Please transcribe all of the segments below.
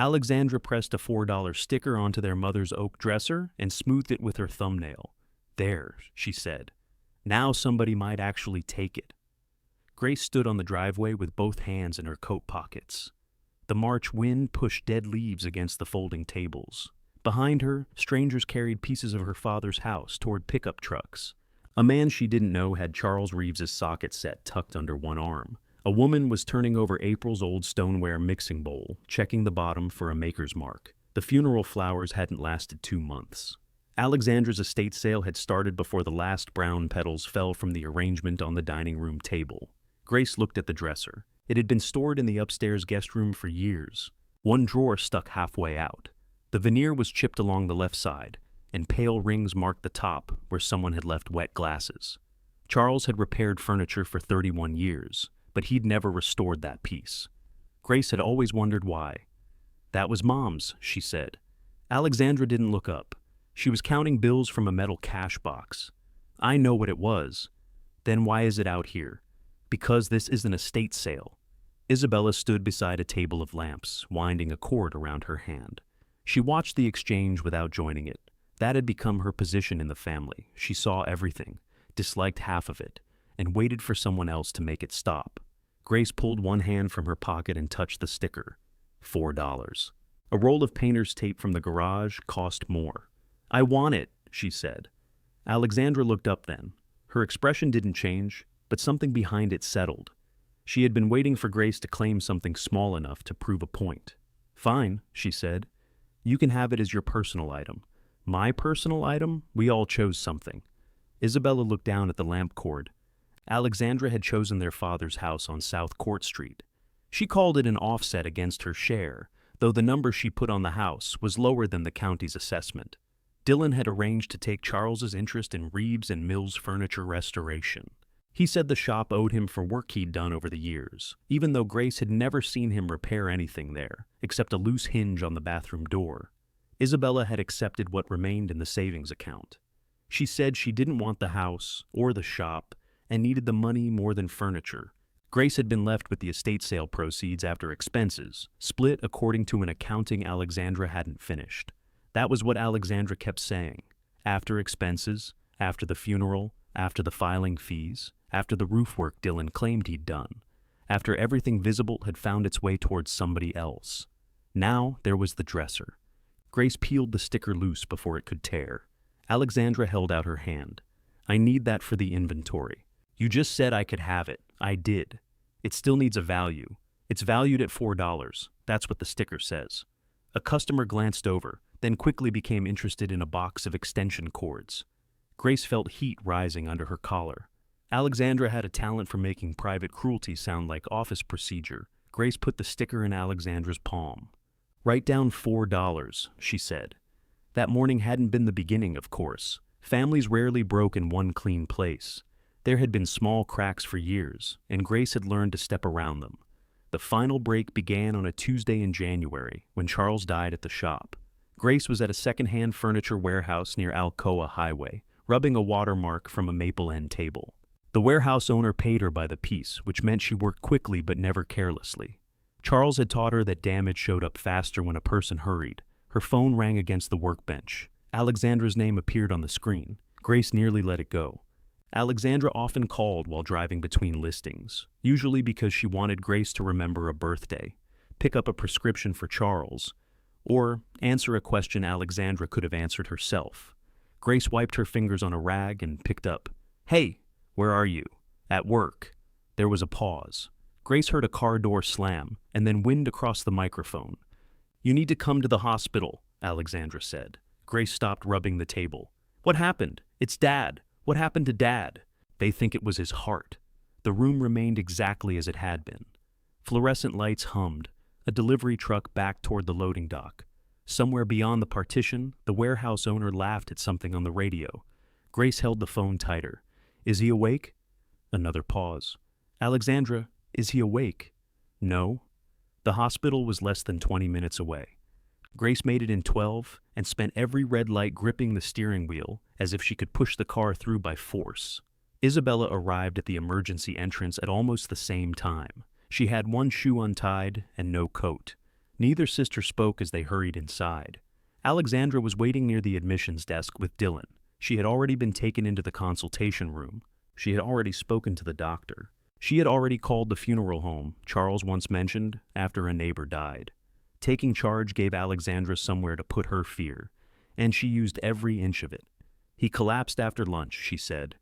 Alexandra pressed a $4 sticker onto their mother's oak dresser and smoothed it with her thumbnail. "There," she said. "Now somebody might actually take it." Grace stood on the driveway with both hands in her coat pockets. The March wind pushed dead leaves against the folding tables. Behind her, strangers carried pieces of her father's house toward pickup trucks. A man she didn't know had Charles Reeves's socket set tucked under one arm. A woman was turning over April's old stoneware mixing bowl, checking the bottom for a maker's mark. The funeral flowers hadn't lasted 2 months. Alexandra's estate sale had started before the last brown petals fell from the arrangement on the dining room table. Grace looked at the dresser. It had been stored in the upstairs guest room for years. One drawer stuck halfway out. The veneer was chipped along the left side, and pale rings marked the top where someone had left wet glasses. Charles had repaired furniture for 31 years, but he'd never restored that piece. Grace had always wondered why. "That was Mom's," she said. Alexandra didn't look up. She was counting bills from a metal cash box. "I know what it was." "Then why is it out here?" "Because this is an estate sale." Isabella stood beside a table of lamps, winding a cord around her hand. She watched the exchange without joining it. That had become her position in the family. She saw everything, disliked half of it, and waited for someone else to make it stop. Grace pulled one hand from her pocket and touched the sticker. $4. A roll of painter's tape from the garage cost more. "I want it," she said. Alexandra looked up then. Her expression didn't change, but something behind it settled. She had been waiting for Grace to claim something small enough to prove a point. "Fine," she said. "You can have it as your personal item." "My personal item? We all chose something." Isabella looked down at the lamp cord. Alexandra had chosen their father's house on South Court Street. She called it an offset against her share, though the number she put on the house was lower than the county's assessment. Dylan had arranged to take Charles's interest in Reeves and Mills furniture restoration. He said the shop owed him for work he'd done over the years, even though Grace had never seen him repair anything there, except a loose hinge on the bathroom door. Isabella had accepted what remained in the savings account. She said she didn't want the house or the shop and needed the money more than furniture. Grace had been left with the estate sale proceeds after expenses, split according to an accounting Alexandra hadn't finished. That was what Alexandra kept saying. After expenses, after the funeral, after the filing fees, after the roof work Dylan claimed he'd done, after everything visible had found its way towards somebody else. Now there was the dresser. Grace peeled the sticker loose before it could tear. Alexandra held out her hand. "I need that for the inventory." "You just said I could have it." "I did. It still needs a value. It's valued at $4. That's what the sticker says." A customer glanced over, then quickly became interested in a box of extension cords. Grace felt heat rising under her collar. Alexandra had a talent for making private cruelty sound like office procedure. Grace put the sticker in Alexandra's palm. "Write down $4, she said. That morning hadn't been the beginning, of course. Families rarely broke in one clean place. There had been small cracks for years, and Grace had learned to step around them. The final break began on a Tuesday in January, when Charles died at the shop. Grace was at a second-hand furniture warehouse near Alcoa Highway, rubbing a watermark from a maple end table. The warehouse owner paid her by the piece, which meant she worked quickly but never carelessly. Charles had taught her that damage showed up faster when a person hurried. Her phone rang against the workbench. Alexandra's name appeared on the screen. Grace nearly let it go. Alexandra often called while driving between listings, usually because she wanted Grace to remember a birthday, pick up a prescription for Charles, or answer a question Alexandra could have answered herself. Grace wiped her fingers on a rag and picked up. "Hey, where are you?" "At work." There was a pause. Grace heard a car door slam and then wind across the microphone. "You need to come to the hospital," Alexandra said. Grace stopped rubbing the table. "What happened?" "It's Dad." "What happened to Dad?" "They think it was his heart." The room remained exactly as it had been. Fluorescent lights hummed. A delivery truck backed toward the loading dock. Somewhere beyond the partition, the warehouse owner laughed at something on the radio. Grace held the phone tighter. "Is he awake?" Another pause. "Alexandra, is he awake?" "No." The hospital was less than 20 minutes away. Grace made it in 12 and spent every red light gripping the steering wheel as if she could push the car through by force. Isabella arrived at the emergency entrance at almost the same time. She had one shoe untied and no coat. Neither sister spoke as they hurried inside. Alexandra was waiting near the admissions desk with Dylan. She had already been taken into the consultation room. She had already spoken to the doctor. She had already called the funeral home Charles once mentioned after a neighbor died. Taking charge gave Alexandra somewhere to put her fear, and she used every inch of it. He collapsed after lunch, she said.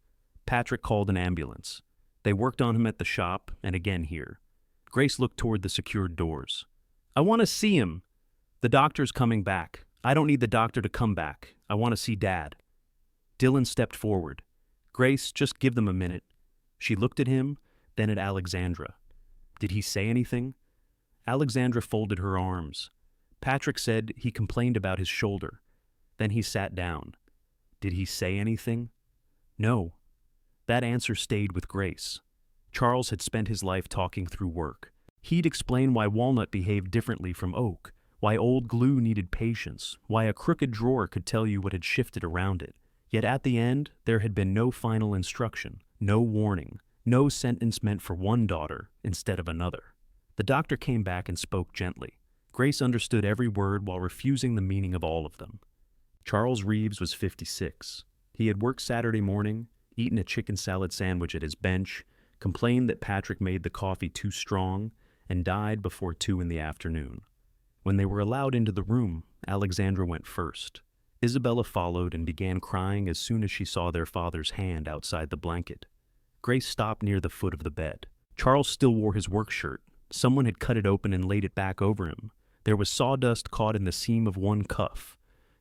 Patrick called an ambulance. They worked on him at the shop and again here. Grace looked toward the secured doors. I want to see him. The doctor's coming back. I don't need the doctor to come back. I want to see Dad. Dylan stepped forward. Grace, just give them a minute. She looked at him, then at Alexandra. Did he say anything? Alexandra folded her arms. Patrick said he complained about his shoulder. Then he sat down. Did he say anything? No. That answer stayed with Grace. Charles had spent his life talking through work. He'd explain why walnut behaved differently from oak, why old glue needed patience, why a crooked drawer could tell you what had shifted around it. Yet at the end, there had been no final instruction, no warning, no sentence meant for one daughter instead of another. The doctor came back and spoke gently. Grace understood every word while refusing the meaning of all of them. Charles Reeves was 56. He had worked Saturday morning, eaten a chicken salad sandwich at his bench, complained that Patrick made the coffee too strong, and died before 2 in the afternoon. When they were allowed into the room, Alexandra went first. Isabella followed and began crying as soon as she saw their father's hand outside the blanket. Grace stopped near the foot of the bed. Charles still wore his work shirt. Someone had cut it open and laid it back over him. There was sawdust caught in the seam of one cuff.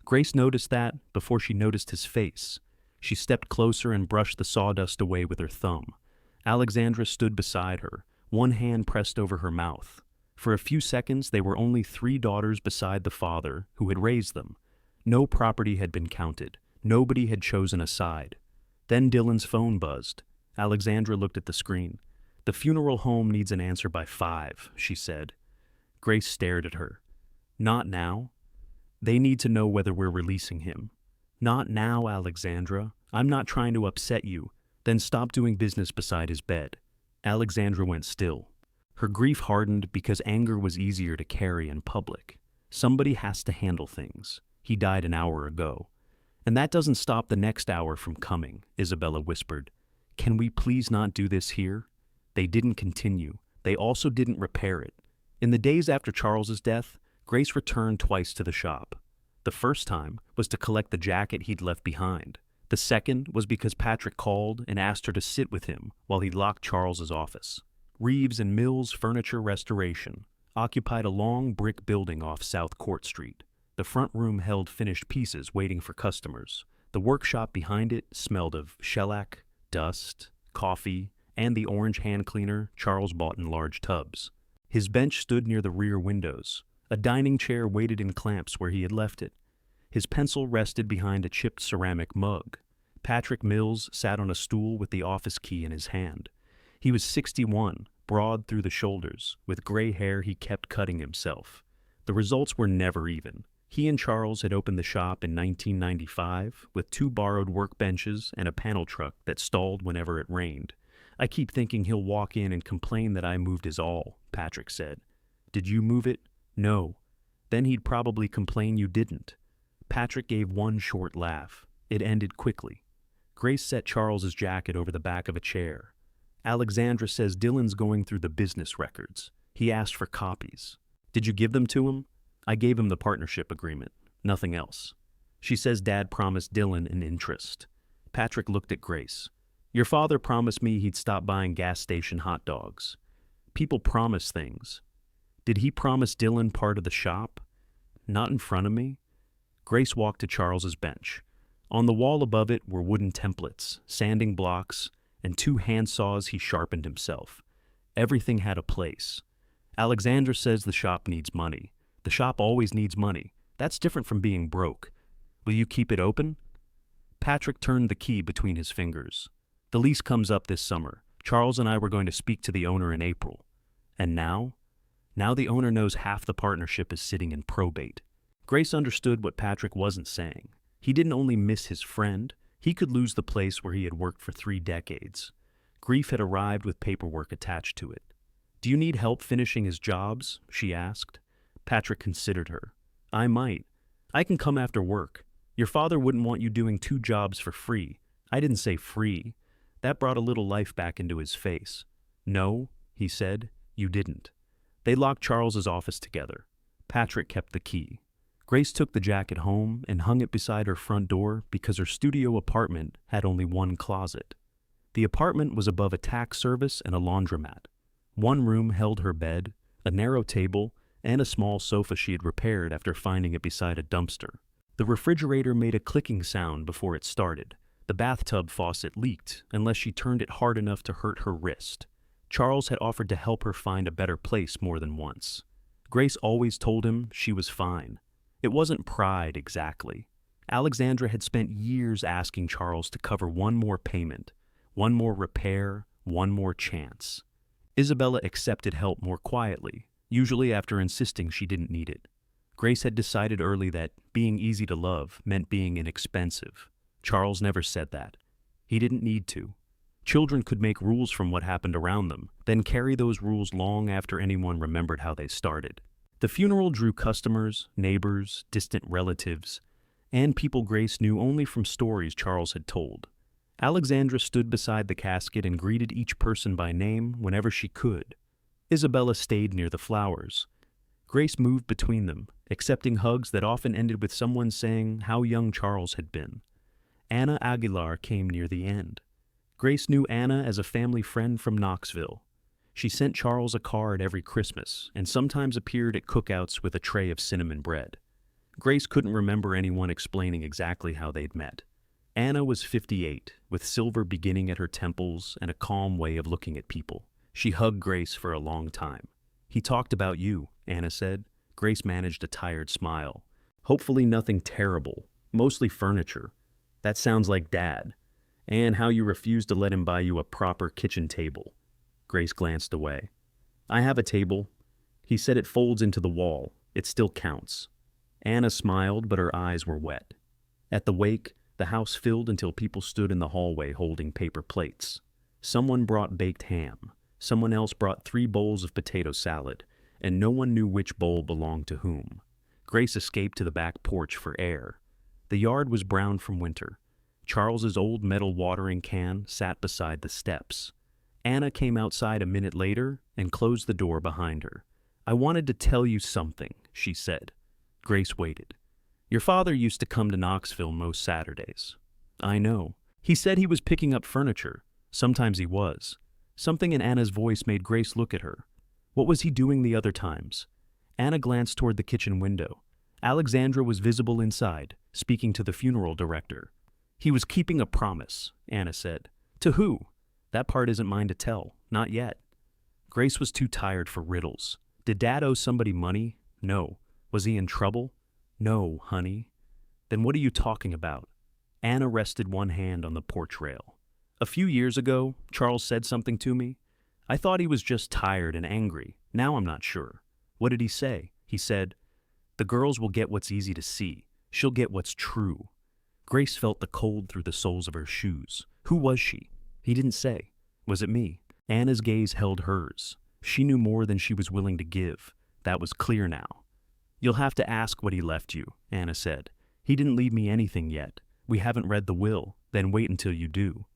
Grace noticed that before she noticed his face. She stepped closer and brushed the sawdust away with her thumb. Alexandra stood beside her, one hand pressed over her mouth. For a few seconds, they were only 3 daughters beside the father who had raised them. No property had been counted. Nobody had chosen a side. Then Dylan's phone buzzed. Alexandra looked at the screen. The funeral home needs an answer by 5, she said. Grace stared at her. Not now. They need to know whether we're releasing him. Not now, Alexandra. I'm not trying to upset you. Then stop doing business beside his bed. Alexandra went still. Her grief hardened because anger was easier to carry in public. Somebody has to handle things. He died an hour ago. And that doesn't stop the next hour from coming, Isabella whispered. Can we please not do this here? They didn't continue. They also didn't repair it. In the days after Charles's death, Grace returned twice to the shop. The first time was to collect the jacket he'd left behind. The second was because Patrick called and asked her to sit with him while he locked Charles's office. Reeves and Mills Furniture Restoration occupied a long brick building off South Court Street. The front room held finished pieces waiting for customers. The workshop behind it smelled of shellac, dust, coffee, and the orange hand cleaner Charles bought in large tubs. His bench stood near the rear windows. A dining chair waited in clamps where he had left it. His pencil rested behind a chipped ceramic mug. Patrick Mills sat on a stool with the office key in his hand. He was 61, broad through the shoulders. With gray hair he kept cutting himself. The results were never even. He and Charles had opened the shop in 1995 with 2 borrowed workbenches and a panel truck that stalled whenever it rained. I keep thinking he'll walk in and complain that I moved his all, Patrick said. Did you move it? No. Then he'd probably complain you didn't. Patrick gave one short laugh. It ended quickly. Grace set Charles's jacket over the back of a chair. Alexandra says Dylan's going through the business records. He asked for copies. Did you give them to him? I gave him the partnership agreement. Nothing else. She says Dad promised Dylan an interest. Patrick looked at Grace. Your father promised me he'd stop buying gas station hot dogs. People promise things. Did he promise Dylan part of the shop? Not in front of me. Grace walked to Charles's bench. On the wall above it were wooden templates, sanding blocks, and 2 hand saws he sharpened himself. Everything had a place. Alexandra says the shop needs money. The shop always needs money. That's different from being broke. Will you keep it open? Patrick turned the key between his fingers. The lease comes up this summer. Charles and I were going to speak to the owner in April. And now? Now the owner knows half the partnership is sitting in probate. Grace understood what Patrick wasn't saying. He didn't only miss his friend, he could lose the place where he had worked for 3 decades. Grief had arrived with paperwork attached to it. Do you need help finishing his jobs? She asked. Patrick considered her. I might. I can come after work. Your father wouldn't want you doing 2 jobs for free. I didn't say free. That brought a little life back into his face. No, he said, you didn't. They locked Charles's office together. Patrick kept the key. Grace took the jacket home and hung it beside her front door because her studio apartment had only one closet. The apartment was above a tax service and a laundromat. One room held her bed, a narrow table, and a small sofa she had repaired after finding it beside a dumpster. The refrigerator made a clicking sound before it started. The bathtub faucet leaked unless she turned it hard enough to hurt her wrist. Charles had offered to help her find a better place more than once. Grace always told him she was fine. It wasn't pride exactly. Alexandra had spent years asking Charles to cover one more payment, one more repair, one more chance. Isabella accepted help more quietly, usually after insisting she didn't need it. Grace had decided early that being easy to love meant being inexpensive. Charles never said that. He didn't need to. Children could make rules from what happened around them, then carry those rules long after anyone remembered how they started. The funeral drew customers, neighbors, distant relatives, and people Grace knew only from stories Charles had told. Alexandra stood beside the casket and greeted each person by name whenever she could. Isabella stayed near the flowers. Grace moved between them, accepting hugs that often ended with someone saying how young Charles had been. Anna Aguilar came near the end. Grace knew Anna as a family friend from Knoxville. She sent Charles a card every Christmas and sometimes appeared at cookouts with a tray of cinnamon bread. Grace couldn't remember anyone explaining exactly how they'd met. Anna was 58, with silver beginning at her temples and a calm way of looking at people. She hugged Grace for a long time. He talked about you, Anna said. Grace managed a tired smile. Hopefully nothing terrible, mostly furniture. That sounds like Dad. And how you refused to let him buy you a proper kitchen table. Grace glanced away. I have a table. He said it folds into the wall. It still counts. Anna smiled, but her eyes were wet. At the wake, the house filled until people stood in the hallway holding paper plates. Someone brought baked ham. Someone else brought 3 bowls of potato salad, and no one knew which bowl belonged to whom. Grace escaped to the back porch for air. The yard was brown from winter. Charles's old metal watering can sat beside the steps. Anna came outside a minute later and closed the door behind her. I wanted to tell you something, she said. Grace waited. Your father used to come to Knoxville most Saturdays. I know. He said he was picking up furniture. Sometimes he was. Something in Anna's voice made Grace look at her. What was he doing the other times? Anna glanced toward the kitchen window. Alexandra was visible inside, speaking to the funeral director. He was keeping a promise, Anna said. To who? That part isn't mine to tell. Not yet. Grace was too tired for riddles. Did Dad owe somebody money? No. Was he in trouble? No, honey. Then what are you talking about? Anna rested one hand on the porch rail. A few years ago, Charles said something to me. I thought he was just tired and angry. Now I'm not sure. What did he say? He said, the girls will get what's easy to see. She'll get what's true. Grace felt the cold through the soles of her shoes. Who was she? He didn't say. Was it me? Anna's gaze held hers. She knew more than she was willing to give. That was clear now. You'll have to ask what he left you, Anna said. He didn't leave me anything yet. We haven't read the will. Then wait until you do.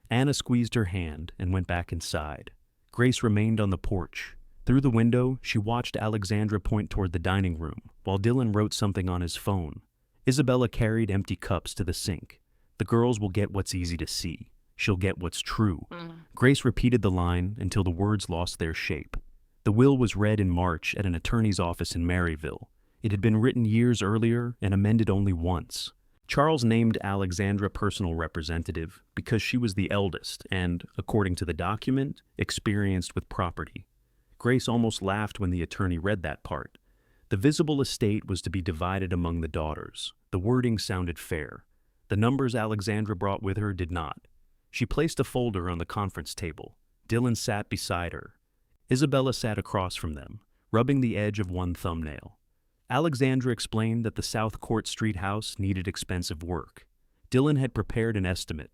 Anna squeezed her hand and went back inside. Grace remained on the porch. Through the window, she watched Alexandra point toward the dining room, while Dylan wrote something on his phone. Isabella carried empty cups to the sink. The girls will get what's easy to see. She'll get what's true. Grace repeated the line until the words lost their shape. The will was read in March at an attorney's office in Maryville. It had been written years earlier and amended only once. Charles named Alexandra personal representative because she was the eldest and, according to the document, experienced with property. Grace almost laughed when the attorney read that part. The visible estate was to be divided among the daughters. The wording sounded fair. The numbers Alexandra brought with her did not. She placed a folder on the conference table. Dylan sat beside her. Isabella sat across from them, rubbing the edge of one thumbnail. Alexandra explained that the South Court Street house needed expensive work. Dylan had prepared an estimate.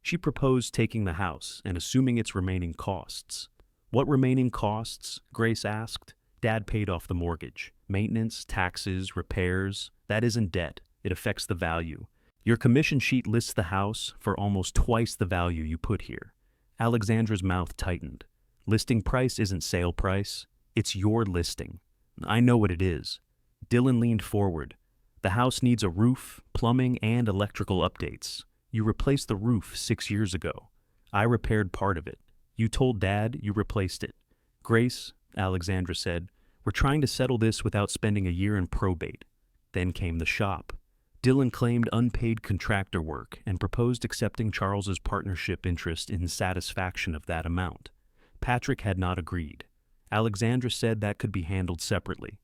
She proposed taking the house and assuming its remaining costs. What remaining costs? Grace asked. Dad paid off the mortgage. Maintenance, taxes, repairs, that isn't debt. It affects the value. Your commission sheet lists the house for almost twice the value you put here. Alexandra's mouth tightened. Listing price isn't sale price. It's your listing. I know what it is. Dylan leaned forward. The house needs a roof, plumbing, and electrical updates. You replaced the roof 6 years ago. I repaired part of it. You told Dad you replaced it. Grace, Alexandra said, we're trying to settle this without spending a year in probate. Then came the shop. Dylan claimed unpaid contractor work and proposed accepting Charles's partnership interest in satisfaction of that amount. Patrick had not agreed. Alexandra said that could be handled separately.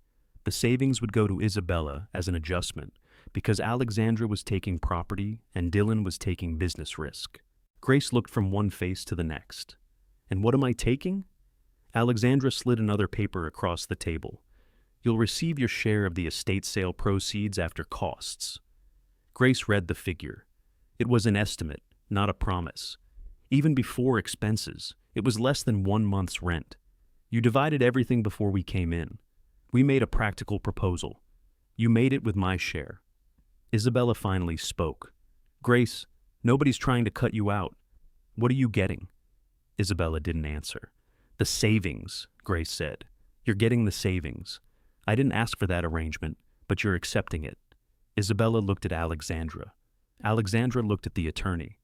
The savings would go to Isabella as an adjustment because Alexandra was taking property and Dylan was taking business risk. Grace looked from one face to the next. And what am I taking? Alexandra slid another paper across the table. You'll receive your share of the estate sale proceeds after costs. Grace read the figure. It was an estimate, not a promise. Even before expenses, it was less than 1 month's rent. You divided everything before we came in. We made a practical proposal. You made it with my share. Isabella finally spoke. Grace, nobody's trying to cut you out. What are you getting? Isabella didn't answer. The savings, Grace said. You're getting the savings. I didn't ask for that arrangement, but you're accepting it. Isabella looked at Alexandra. Alexandra looked at the attorney.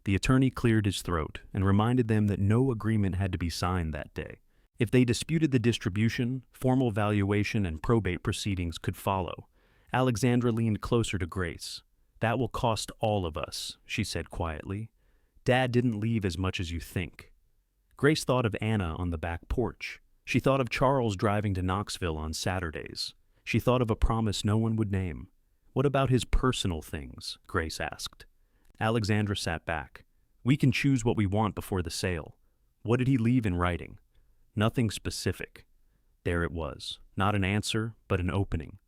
The attorney cleared his throat and reminded them that no agreement had to be signed that day. If they disputed the distribution, formal valuation and probate proceedings could follow. Alexandra leaned closer to Grace. That will cost all of us, she said quietly. Dad didn't leave as much as you think. Grace thought of Anna on the back porch. She thought of Charles driving to Knoxville on Saturdays. She thought of a promise no one would name. What about his personal things? Grace asked. Alexandra sat back. We can choose what we want before the sale. What did he leave in writing? Nothing specific. There it was. Not an answer, but an opening.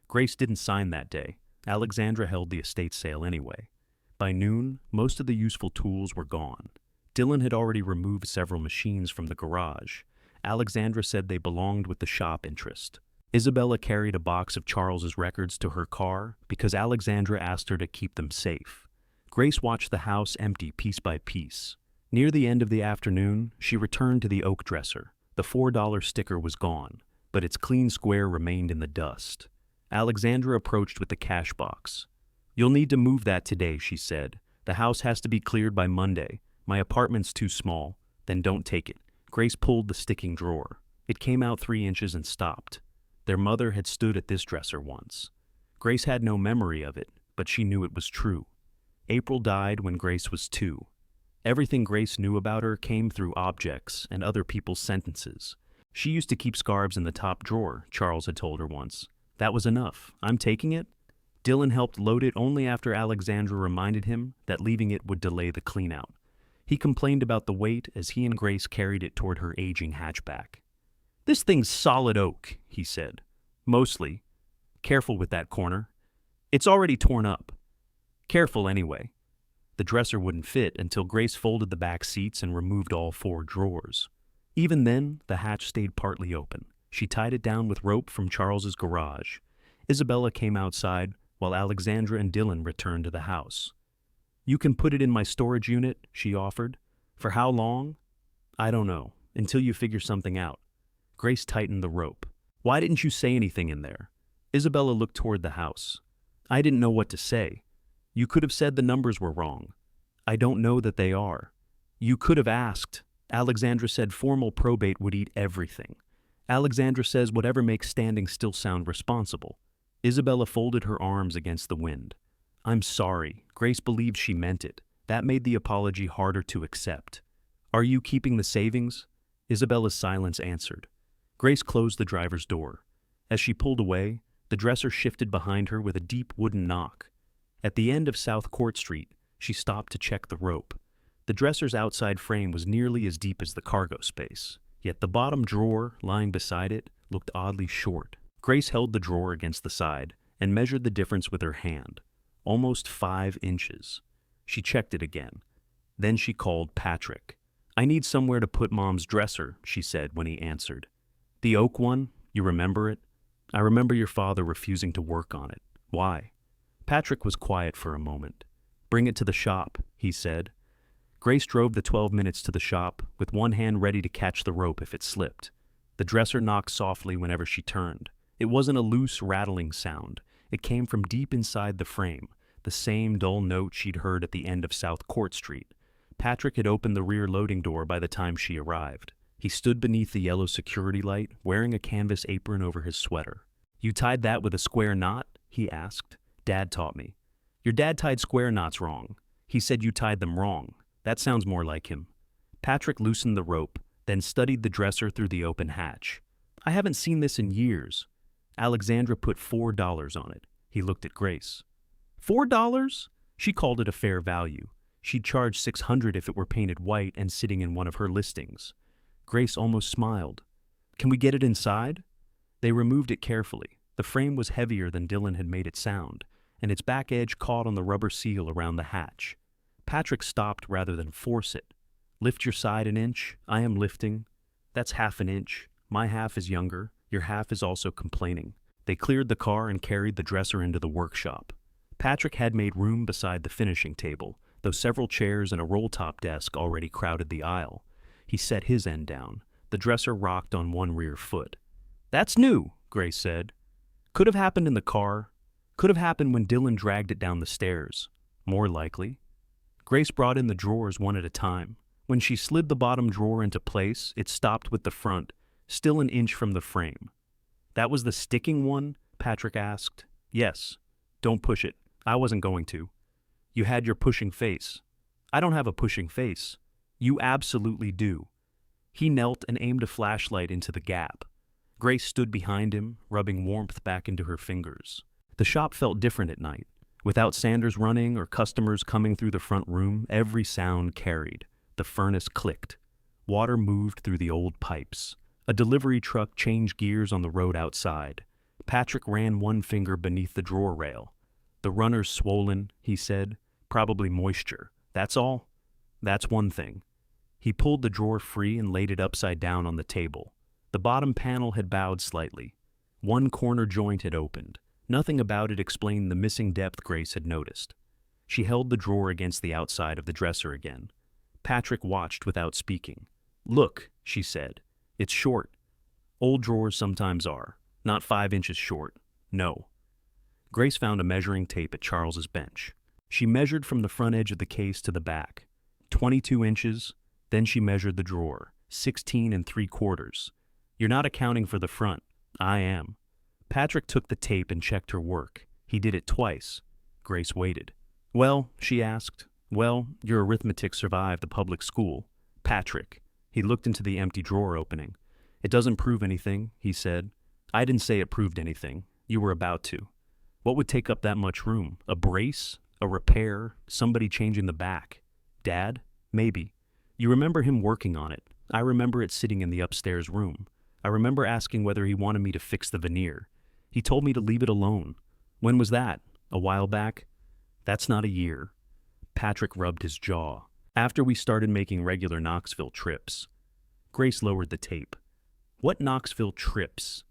Grace didn't sign that day. Alexandra held the estate sale anyway. By noon, most of the useful tools were gone. Dylan had already removed several machines from the garage. Alexandra said they belonged with the shop interest. Isabella carried a box of Charles's records to her car because Alexandra asked her to keep them safe. Grace watched the house empty piece by piece. Near the end of the afternoon, she returned to the oak dresser. The $4 sticker was gone, but its clean square remained in the dust. Alexandra approached with the cash box. You'll need to move that today, she said. The house has to be cleared by Monday. My apartment's too small. Then don't take it. Grace pulled the sticking drawer. It came out 3 inches and stopped. Their mother had stood at this dresser once. Grace had no memory of it, but she knew it was true. April died when Grace was 2. Everything Grace knew about her came through objects and other people's sentences. She used to keep scarves in the top drawer, Charles had told her once. That was enough. I'm taking it? Dylan helped load it only after Alexandra reminded him that leaving it would delay the cleanout. He complained about the weight as he and Grace carried it toward her aging hatchback. This thing's solid oak, he said. Mostly. Careful with that corner. It's already torn up. Careful anyway. The dresser wouldn't fit until Grace folded the back seats and removed all 4 drawers. Even then, the hatch stayed partly open. She tied it down with rope from Charles's garage. Isabella came outside while Alexandra and Dylan returned to the house. You can put it in my storage unit, she offered. For how long? I don't know, until you figure something out. Grace tightened the rope. Why didn't you say anything in there? Isabella looked toward the house. I didn't know what to say. You could have said the numbers were wrong. I don't know that they are. You could have asked. Alexandra said formal probate would eat everything. Alexandra says whatever makes standing still sound responsible. Isabella folded her arms against the wind. I'm sorry. Grace believed she meant it. That made the apology harder to accept. Are you keeping the savings? Isabella's silence answered. Grace closed the driver's door. As she pulled away, the dresser shifted behind her with a deep wooden knock. At the end of South Court Street, she stopped to check the rope. The dresser's outside frame was nearly as deep as the cargo space, yet the bottom drawer, lying beside it, looked oddly short. Grace held the drawer against the side and measured the difference with her hand. Almost 5 inches. She checked it again. Then she called Patrick. I need somewhere to put Mom's dresser, she said when he answered. The oak one? You remember it? I remember your father refusing to work on it. Why? Patrick was quiet for a moment. Bring it to the shop, he said. Grace drove the 12 minutes to the shop, with one hand ready to catch the rope if it slipped. The dresser knocked softly whenever she turned. It wasn't a loose, rattling sound. It came from deep inside the frame, the same dull note she'd heard at the end of South Court Street. Patrick had opened the rear loading door by the time she arrived. He stood beneath the yellow security light, wearing a canvas apron over his sweater. You tied that with a square knot? He asked. Dad taught me. Your dad tied square knots wrong. He said you tied them wrong. That sounds more like him. Patrick loosened the rope, then studied the dresser through the open hatch. I haven't seen this in years. Alexandra put $4 on it. He looked at Grace. $4? She called it a fair value. She'd charge $600 if it were painted white and sitting in one of her listings. Grace almost smiled. Can we get it inside? They removed it carefully. The frame was heavier than Dylan had made it sound, and its back edge caught on the rubber seal around the hatch. Patrick stopped rather than force it. Lift your side an inch. I am lifting. That's half an inch. My half is younger. Your half is also complaining. They cleared the car and carried the dresser into the workshop. Patrick had made room beside the finishing table, though several chairs and a roll-top desk already crowded the aisle. He set his end down. The dresser rocked on one rear foot. That's new, Grace said. Could have happened in the car. Could have happened when Dylan dragged it down the stairs. More likely. Grace brought in the drawers one at a time. When she slid the bottom drawer into place, it stopped with the front, still an inch from the frame. That was the sticking one? Patrick asked. Yes. Don't push it. I wasn't going to. You had your pushing face. I don't have a pushing face. You absolutely do. He knelt and aimed a flashlight into the gap. Grace stood behind him, rubbing warmth back into her fingers. The shop felt different at night. Without Sanders running or customers coming through the front room, every sound carried. The furnace clicked. Water moved through the old pipes. A delivery truck changed gears on the road outside. Patrick ran one finger beneath the drawer rail. The runner's swollen, he said. Probably moisture. That's all? That's one thing. He pulled the drawer free and laid it upside down on the table. The bottom panel had bowed slightly. One corner joint had opened. Nothing about it explained the missing depth Grace had noticed. She held the drawer against the outside of the dresser again. Patrick watched without speaking. Look, she said. It's short. Old drawers sometimes are. Not 5 inches short. No. Grace found a measuring tape at Charles's bench. She measured from the front edge of the case to the back. 22 inches. Then she measured the drawer. 16 3/4. You're not accounting for the front. I am. Patrick took the tape and checked her work. He did it twice. Grace waited. Well, she asked. Well, your arithmetic survived the public school. Patrick. He looked into the empty drawer opening. It doesn't prove anything, he said. I didn't say it proved anything. You were about to. What would take up that much room? A brace? A repair? Somebody changing the back? Dad? Maybe. You remember him working on it. I remember it sitting in the upstairs room. I remember asking whether he wanted me to fix the veneer. He told me to leave it alone. When was that? A while back? That's not a year. Patrick rubbed his jaw. After we started making regular Knoxville trips. Grace lowered the tape. What Knoxville trips?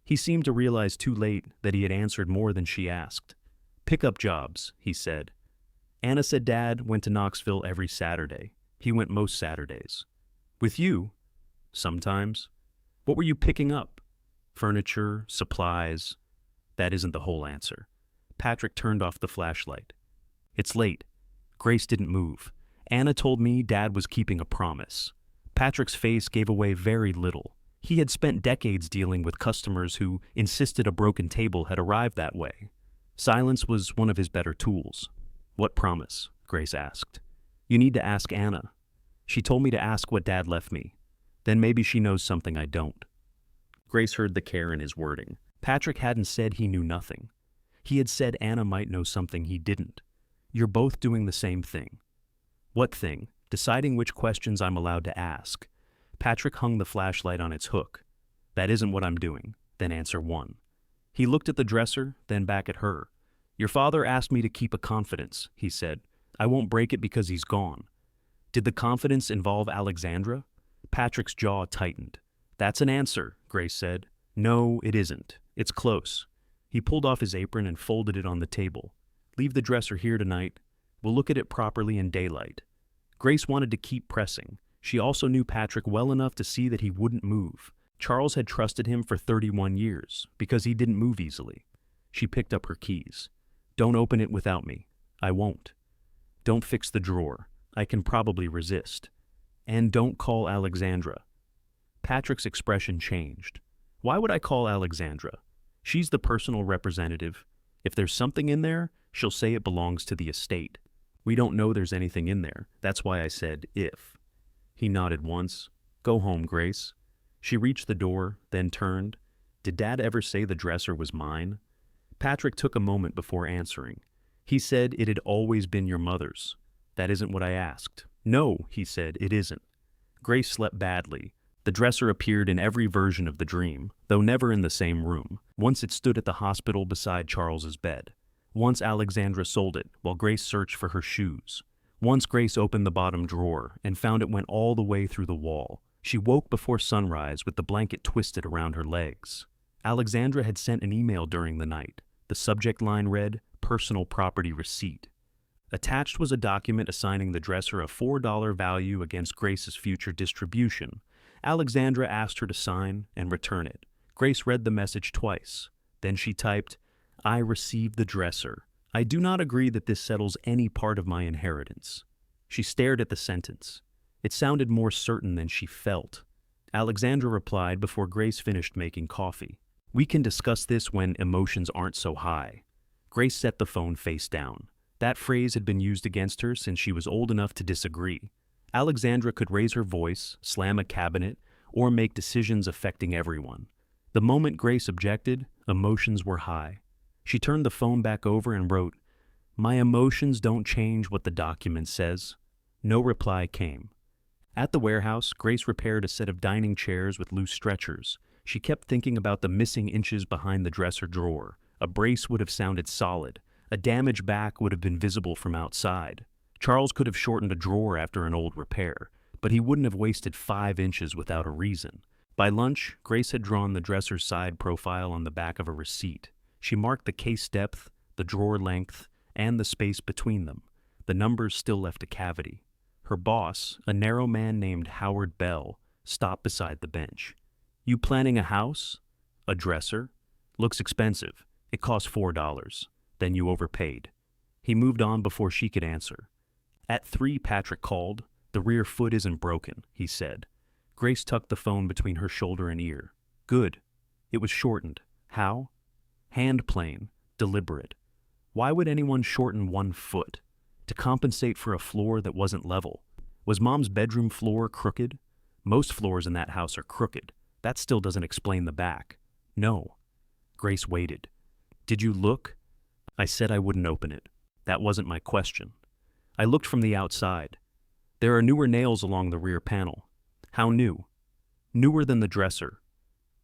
He seemed to realize too late that he had answered more than she asked. Pickup jobs, he said. Anna said Dad went to Knoxville every Saturday. He went most Saturdays. With you? Sometimes. What were you picking up? Furniture, supplies. That isn't the whole answer. Patrick turned off the flashlight. It's late. Grace didn't move. Anna told me Dad was keeping a promise. Patrick's face gave away very little. He had spent decades dealing with customers who insisted a broken table had arrived that way. Silence was one of his better tools. What promise? Grace asked. You need to ask Anna. She told me to ask what Dad left me. Then maybe she knows something I don't. Grace heard the care in his wording. Patrick hadn't said he knew nothing. He had said Anna might know something he didn't. You're both doing the same thing. What thing? Deciding which questions I'm allowed to ask. Patrick hung the flashlight on its hook. That isn't what I'm doing. Then answer one. He looked at the dresser, then back at her. Your father asked me to keep a confidence, he said. I won't break it because he's gone. Did the confidence involve Alexandra? Patrick's jaw tightened. That's an answer, Grace said. No, it isn't. It's close. He pulled off his apron and folded it on the table. Leave the dresser here tonight. We'll look at it properly in daylight. Grace wanted to keep pressing. She also knew Patrick well enough to see that he wouldn't move. Charles had trusted him for 31 years because he didn't move easily. She picked up her keys. Don't open it without me. I won't. Don't fix the drawer. I can probably resist. And don't call Alexandra. Patrick's expression changed. Why would I call Alexandra? She's the personal representative. If there's something in there, she'll say it belongs to the estate. We don't know there's anything in there. That's why I said if. He nodded once. Go home, Grace. She reached the door, then turned. Did Dad ever say the dresser was mine? Patrick took a moment before answering. He said it had always been your mother's. That isn't what I asked. No, he said, it isn't. Grace slept badly. The dresser appeared in every version of the dream, though never in the same room. Once it stood at the hospital beside Charles's bed. Once Alexandra sold it, while Grace searched for her shoes. Once Grace opened the bottom drawer and found it went all the way through the wall. She woke before sunrise with the blanket twisted around her legs. Alexandra had sent an email during the night. The subject line read, Personal Property Receipt. Attached was a document assigning the dresser a $4 value against Grace's future distribution. Alexandra asked her to sign and return it. Grace read the message twice. Then she typed, I received the dresser. I do not agree that this settles any part of my inheritance. She stared at the sentence. It sounded more certain than she felt. Alexandra replied before Grace finished making coffee. We can discuss this when emotions aren't so high. Grace set the phone face down. That phrase had been used against her since she was old enough to disagree. Alexandra could raise her voice, slam a cabinet, or make decisions affecting everyone. The moment Grace objected, emotions were high. She turned the phone back over and wrote, My emotions don't change what the document says. No reply came. At the warehouse, Grace repaired a set of dining chairs with loose stretchers. She kept thinking about the missing inches behind the dresser drawer. A brace would have sounded solid. A damaged back would have been visible from outside. Charles could have shortened a drawer after an old repair, but he wouldn't have wasted 5 inches without a reason. By lunch, Grace had drawn the dresser's side profile on the back of a receipt. She marked the case depth, the drawer length, and the space between them. The numbers still left a cavity. Her boss, a narrow man named Howard Bell, stopped beside the bench. You planning a house? A dresser? Looks expensive. It costs $4. Then you overpaid. He moved on before she could answer. At 3, Patrick called. The rear foot isn't broken, he said. Grace tucked the phone between her shoulder and ear. Good. It was shortened. How? Hand plane. Deliberate. Why would anyone shorten 1 foot? To compensate for a floor that wasn't level. Was Mom's bedroom floor crooked? Most floors in that house are crooked. That still doesn't explain the back. No. Grace waited. Did you look? I said I wouldn't open it. That wasn't my question. I looked from the outside. There are newer nails along the rear panel. How new? Newer than the dresser.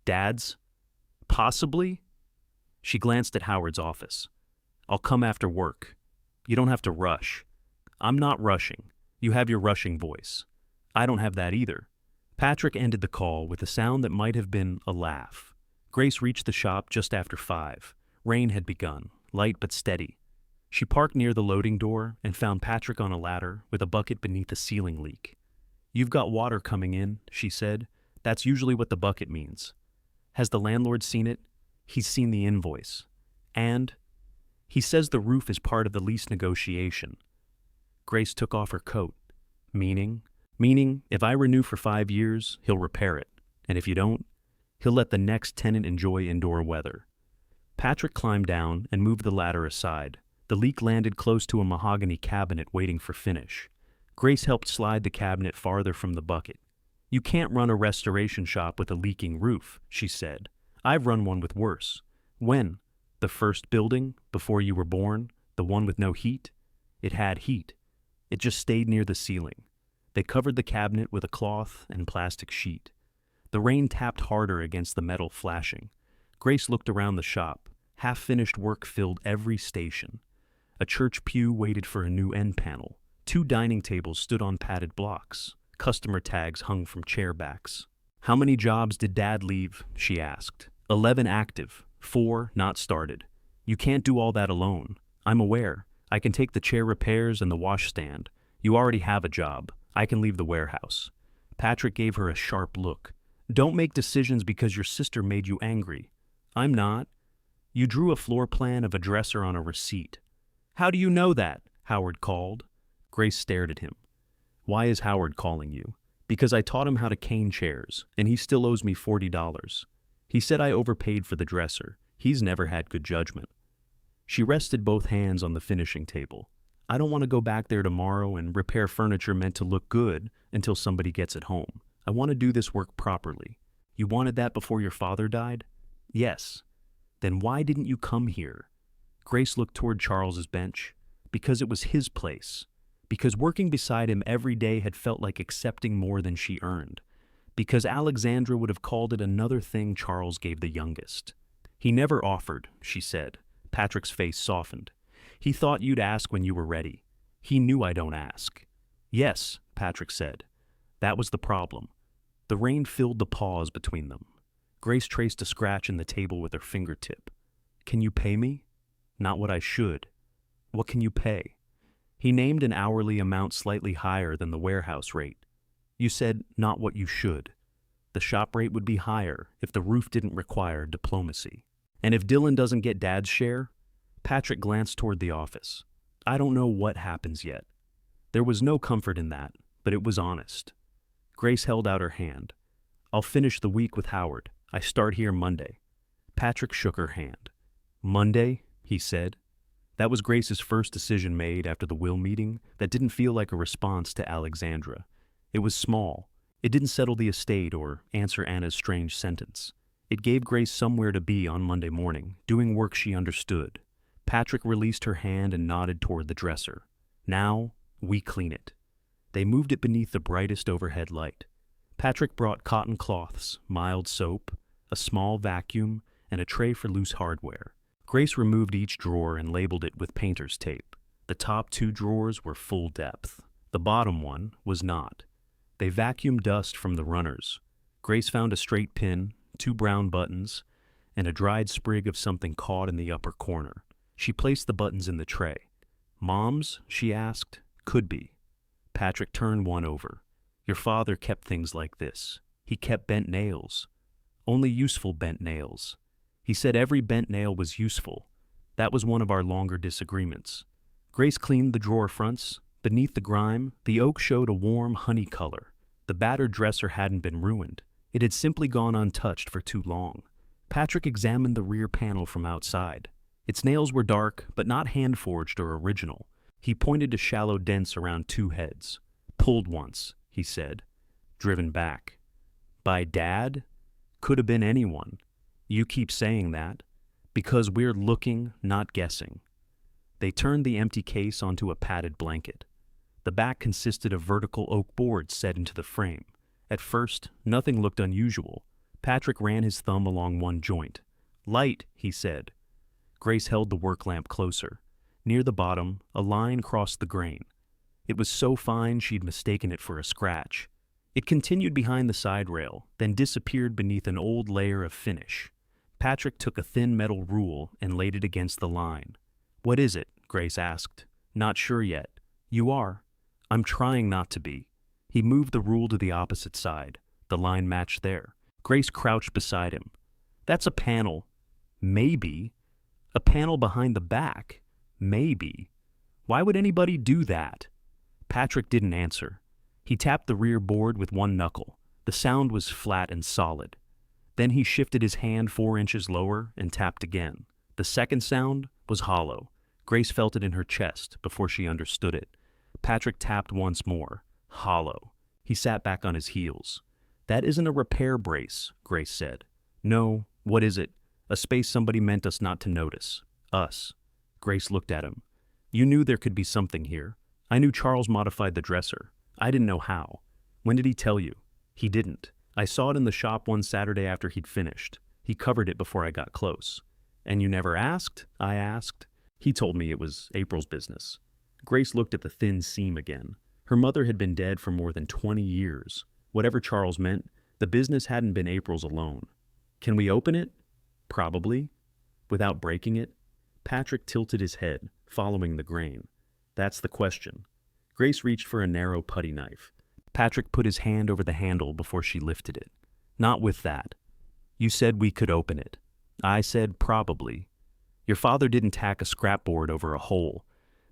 Dad's? Possibly? She glanced at Howard's office. I'll come after work. You don't have to rush. I'm not rushing. You have your rushing voice. I don't have that either. Patrick ended the call with a sound that might have been a laugh. Grace reached the shop just after 5. Rain had begun, light but steady. She parked near the loading door and found Patrick on a ladder with a bucket beneath a ceiling leak. You've got water coming in, she said. That's usually what the bucket means. Has the landlord seen it? He's seen the invoice. And? He says the roof is part of the lease negotiation. Grace took off her coat. Meaning? Meaning, if I renew for 5 years, he'll repair it. And if you don't, he'll let the next tenant enjoy indoor weather. Patrick climbed down and moved the ladder aside. The leak landed close to a mahogany cabinet waiting for finish. Grace helped slide the cabinet farther from the bucket. You can't run a restoration shop with a leaking roof, she said. I've run one with worse. When? The first building, before you were born, the one with no heat? It had heat. It just stayed near the ceiling. They covered the cabinet with a cloth and plastic sheet. The rain tapped harder against the metal flashing. Grace looked around the shop. Half-finished work filled every station. A church pew waited for a new end panel. 2 dining tables stood on padded blocks. Customer tags hung from chair backs. How many jobs did Dad leave? She asked. 11 active. 4, not started. You can't do all that alone. I'm aware. I can take the chair repairs and the washstand. You already have a job. I can leave the warehouse. Patrick gave her a sharp look. Don't make decisions because your sister made you angry. I'm not. You drew a floor plan of a dresser on a receipt. How do you know that? Howard called. Grace stared at him. Why is Howard calling you? Because I taught him how to cane chairs, and he still owes me $40. He said I overpaid for the dresser. He's never had good judgment. She rested both hands on the finishing table. I don't want to go back there tomorrow and repair furniture meant to look good until somebody gets it home. I want to do this work properly. You wanted that before your father died? Yes. Then why didn't you come here? Grace looked toward Charles's bench. Because it was his place. Because working beside him every day had felt like accepting more than she earned. Because Alexandra would have called it another thing Charles gave the youngest. He never offered, she said. Patrick's face softened. He thought you'd ask when you were ready. He knew I don't ask. Yes, Patrick said. That was the problem. The rain filled the pause between them. Grace traced a scratch in the table with her fingertip. Can you pay me? Not what I should. What can you pay? He named an hourly amount slightly higher than the warehouse rate. You said not what you should. The shop rate would be higher if the roof didn't require diplomacy. And if Dylan doesn't get Dad's share? Patrick glanced toward the office. I don't know what happens yet. There was no comfort in that, but it was honest. Grace held out her hand. I'll finish the week with Howard. I start here Monday. Patrick shook her hand. Monday, he said. That was Grace's first decision made after the will meeting that didn't feel like a response to Alexandra. It was small. It didn't settle the estate or answer Anna's strange sentence. It gave Grace somewhere to be on Monday morning, doing work she understood. Patrick released her hand and nodded toward the dresser. Now, we clean it. They moved it beneath the brightest overhead light. Patrick brought cotton cloths, mild soap, a small vacuum, and a tray for loose hardware. Grace removed each drawer and labeled it with painter's tape. The top 2 drawers were full depth. The bottom one was not. They vacuumed dust from the runners. Grace found a straight pin, 2 brown buttons, and a dried sprig of something caught in the upper corner. She placed the buttons in the tray. Mom's? She asked. Could be. Patrick turned one over. Your father kept things like this. He kept bent nails. Only useful bent nails. He said every bent nail was useful. That was one of our longer disagreements. Grace cleaned the drawer fronts. Beneath the grime, the oak showed a warm honey color. The battered dresser hadn't been ruined. It had simply gone untouched for too long. Patrick examined the rear panel from outside. Its nails were dark, but not hand-forged or original. He pointed to shallow dents around 2 heads. Pulled once, he said. Driven back. By Dad? Could have been anyone. You keep saying that. Because we're looking, not guessing. They turned the empty case onto a padded blanket. The back consisted of vertical oak boards set into the frame. At first, nothing looked unusual. Patrick ran his thumb along one joint. Light, he said. Grace held the work lamp closer. Near the bottom, a line crossed the grain. It was so fine she'd mistaken it for a scratch. It continued behind the side rail, then disappeared beneath an old layer of finish. Patrick took a thin metal rule and laid it against the line. What is it? Grace asked. Not sure yet. You are. I'm trying not to be. He moved the rule to the opposite side. The line matched there. Grace crouched beside him. That's a panel. Maybe. A panel behind the back. Maybe. Why would anybody do that? Patrick didn't answer. He tapped the rear board with one knuckle. The sound was flat and solid. Then he shifted his hand 4 inches lower and tapped again. The second sound was hollow. Grace felt it in her chest before she understood it. Patrick tapped once more. Hollow. He sat back on his heels. That isn't a repair brace, Grace said. No, what is it? A space somebody meant us not to notice. Us. Grace looked at him. You knew there could be something here. I knew Charles modified the dresser. I didn't know how. When did he tell you? He didn't. I saw it in the shop one Saturday after he'd finished. He covered it before I got close. And you never asked? I asked. He told me it was April's business. Grace looked at the thin seam again. Her mother had been dead for more than 20 years. Whatever Charles meant, the business hadn't been April's alone. Can we open it? Probably. without breaking it? Patrick tilted his head, following the grain. That's the question. Grace reached for a narrow putty knife. Patrick put his hand over the handle before she lifted it. Not with that. You said we could open it. I said probably. Your father didn't tack a scrapboard over a hole.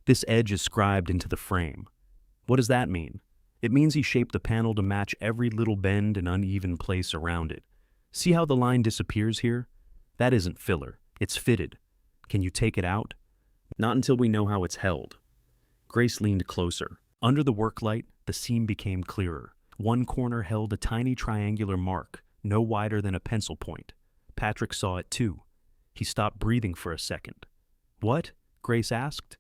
This edge is scribed into the frame. What does that mean? It means he shaped the panel to match every little bend and uneven place around it. See how the line disappears here? That isn't filler. It's fitted. Can you take it out? Not until we know how it's held. Grace leaned closer. Under the work light, the seam became clearer. One corner held a tiny triangular mark, no wider than a pencil point. Patrick saw it too. He stopped breathing for a second. What? Grace asked.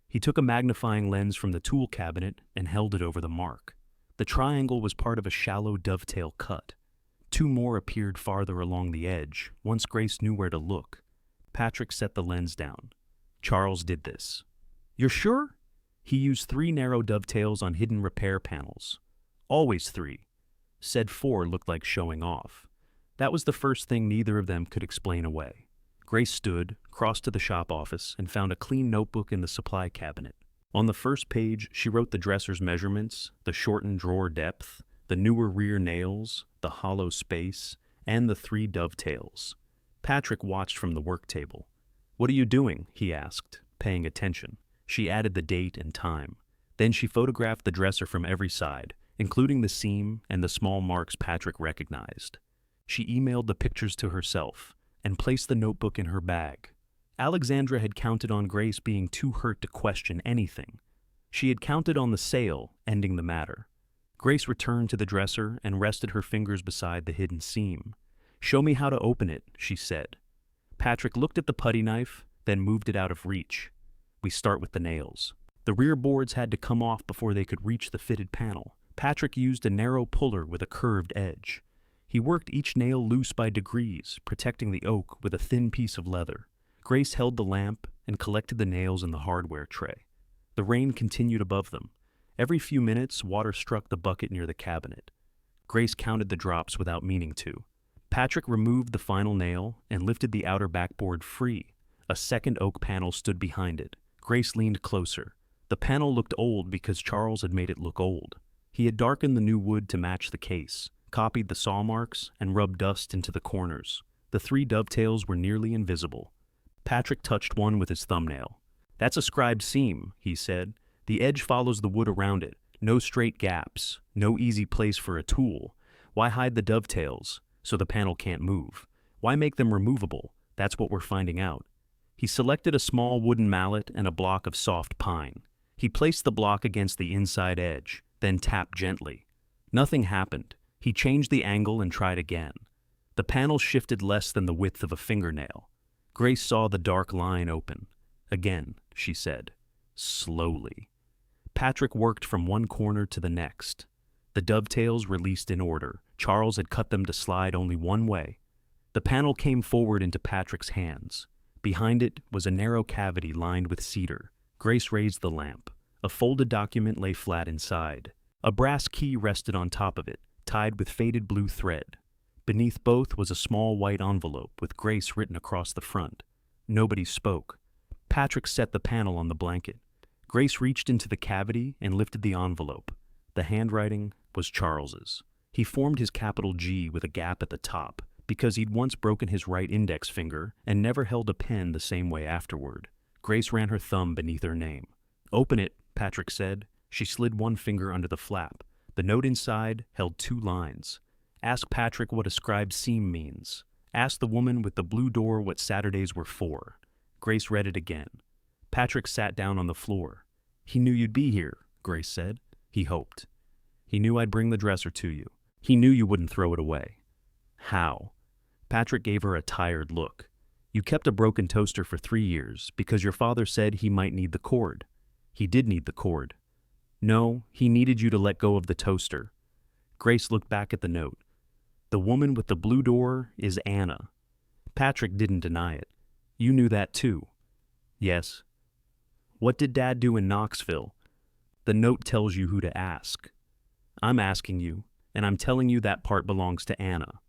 He took a magnifying lens from the tool cabinet and held it over the mark. The triangle was part of a shallow dovetail cut. Two more appeared farther along the edge, once Grace knew where to look. Patrick set the lens down. Charles did this. You're sure? He used 3 narrow dovetails on hidden repair panels. Always 3. Said 4 looked like showing off. That was the first thing neither of them could explain away. Grace stood, crossed to the shop office, and found a clean notebook in the supply cabinet. On the first page, she wrote the dresser's measurements, the shortened drawer depth, the newer rear nails, the hollow space, and the 3 dovetails. Patrick watched from the work table. What are you doing? He asked, paying attention. She added the date and time. Then she photographed the dresser from every side, including the seam and the small marks Patrick recognized. She emailed the pictures to herself and placed the notebook in her bag. Alexandra had counted on Grace being too hurt to question anything. She had counted on the sale ending the matter. Grace returned to the dresser and rested her fingers beside the hidden seam. Show me how to open it, she said. Patrick looked at the putty knife, then moved it out of reach. We start with the nails. The rear boards had to come off before they could reach the fitted panel. Patrick used a narrow puller with a curved edge. He worked each nail loose by degrees, protecting the oak with a thin piece of leather. Grace held the lamp and collected the nails in the hardware tray. The rain continued above them. Every few minutes, water struck the bucket near the cabinet. Grace counted the drops without meaning to. Patrick removed the final nail and lifted the outer backboard free. A second oak panel stood behind it. Grace leaned closer. The panel looked old because Charles had made it look old. He had darkened the new wood to match the case, copied the saw marks, and rubbed dust into the corners. The 3 dovetails were nearly invisible. Patrick touched one with his thumbnail. That's a scribed seam, he said. The edge follows the wood around it. No straight gaps. No easy place for a tool. Why hide the dovetails? So the panel can't move. Why make them removable? That's what we're finding out. He selected a small wooden mallet and a block of soft pine. He placed the block against the inside edge, then tapped gently. Nothing happened. He changed the angle and tried again. The panel shifted less than the width of a fingernail. Grace saw the dark line open. Again, she said, slowly. Patrick worked from one corner to the next. The dovetails released in order. Charles had cut them to slide only one way. The panel came forward into Patrick's hands. Behind it was a narrow cavity lined with cedar. Grace raised the lamp. A folded document lay flat inside. A brass key rested on top of it, tied with faded blue thread. Beneath both was a small white envelope with Grace written across the front. Nobody spoke. Patrick set the panel on the blanket. Grace reached into the cavity and lifted the envelope. The handwriting was Charles's. He formed his capital G with a gap at the top, because he'd once broken his right index finger and never held a pen the same way afterward. Grace ran her thumb beneath her name. Open it, Patrick said. She slid one finger under the flap. The note inside held 2 lines. Ask Patrick what a scribed seam means. Ask the woman with the blue door what Saturdays were for. Grace read it again. Patrick sat down on the floor. He knew you'd be here, Grace said. He hoped. He knew I'd bring the dresser to you. He knew you wouldn't throw it away. How? Patrick gave her a tired look. You kept a broken toaster for 3 years because your father said he might need the cord. He did need the cord. No, he needed you to let go of the toaster. Grace looked back at the note. The woman with the blue door is Anna. Patrick didn't deny it. You knew that too. Yes. What did Dad do in Knoxville? The note tells you who to ask. I'm asking you, and I'm telling you that part belongs to Anna.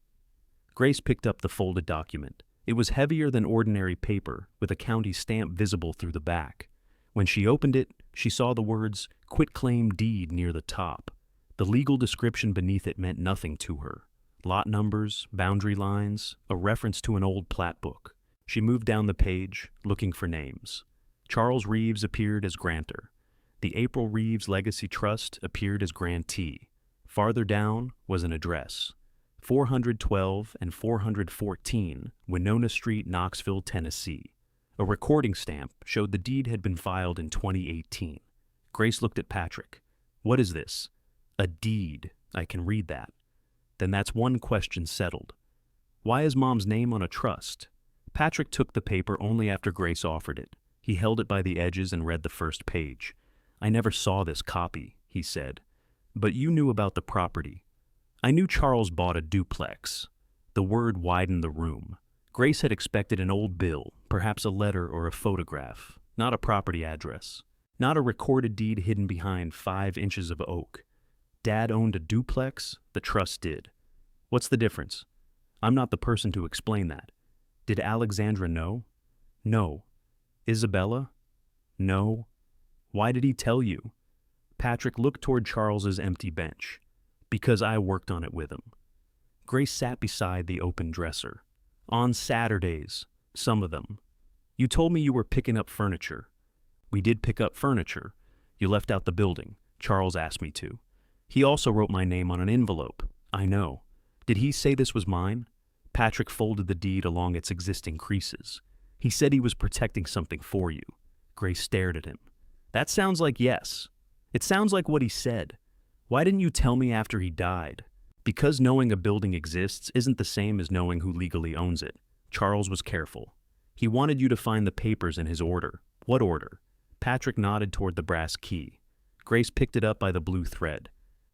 Grace picked up the folded document. It was heavier than ordinary paper, with a county stamp visible through the back. When she opened it, she saw the words, "Quitclaim deed" near the top. The legal description beneath it meant nothing to her. Lot numbers, boundary lines, a reference to an old plat book. She moved down the page, looking for names. Charles Reeves appeared as grantor. The April Reeves Legacy Trust appeared as grantee. Farther down was an address: 412 and 414 Winona Street, Knoxville, Tennessee. A recording stamp showed the deed had been filed in 2018. Grace looked at Patrick. "What is this?" "A deed. I can read that." "Then that's one question settled. Why is Mom's name on a trust?" Patrick took the paper only after Grace offered it. He held it by the edges and read the first page. "I never saw this copy," he said. "But you knew about the property." "I knew Charles bought a duplex." The word widened the room. Grace had expected an old bill, perhaps a letter or a photograph, not a property address, not a recorded deed hidden behind 5 inches of oak. Dad owned a duplex, the trust did. What's the difference? I'm not the person to explain that. Did Alexandra know? No. Isabella? No. Why did he tell you? Patrick looked toward Charles's empty bench. Because I worked on it with him. Grace sat beside the open dresser. On Saturdays, some of them. You told me you were picking up furniture. We did pick up furniture. You left out the building. Charles asked me to. He also wrote my name on an envelope. I know. Did he say this was mine? Patrick folded the deed along its existing creases. He said he was protecting something for you. Grace stared at him. That sounds like yes. It sounds like what he said. Why didn't you tell me after he died? Because knowing a building exists isn't the same as knowing who legally owns it. Charles was careful. He wanted you to find the papers in his order. What order? Patrick nodded toward the brass key. Grace picked it up by the blue thread.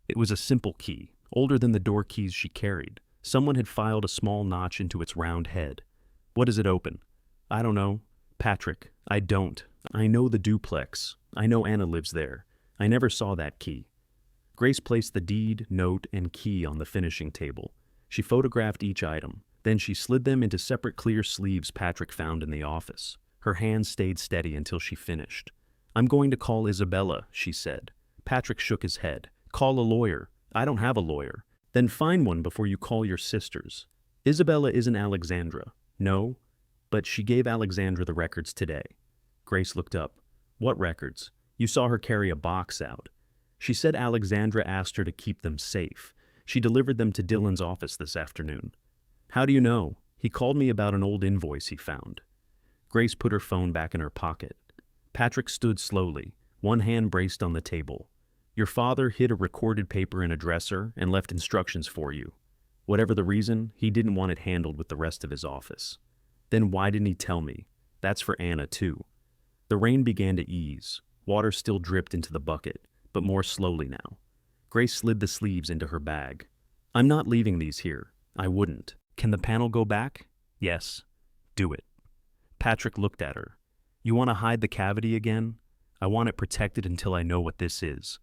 It was a simple key, older than the door keys she carried. Someone had filed a small notch into its round head. What does it open? I don't know. Patrick, I don't. I know the duplex. I know Anna lives there. I never saw that key. Grace placed the deed, note, and key on the finishing table. She photographed each item. Then she slid them into separate clear sleeves Patrick found in the office. Her hands stayed steady until she finished. I'm going to call Isabella, she said. Patrick shook his head. Call a lawyer. I don't have a lawyer. Then find one before you call your sisters. Isabella isn't Alexandra. No, but she gave Alexandra the records today. Grace looked up. What records? You saw her carry a box out. She said Alexandra asked her to keep them safe. She delivered them to Dylan's office this afternoon. How do you know? He called me about an old invoice he found. Grace put her phone back in her pocket. Patrick stood slowly, one hand braced on the table. Your father hid a recorded paper in a dresser and left instructions for you. Whatever the reason, he didn't want it handled with the rest of his office. Then why didn't he tell me? That's for Anna, too. The rain began to ease. Water still dripped into the bucket, but more slowly now. Grace slid the sleeves into her bag. I'm not leaving these here. I wouldn't. Can the panel go back? Yes. Do it. Patrick looked at her. You want to hide the cavity again? I want it protected until I know what this is.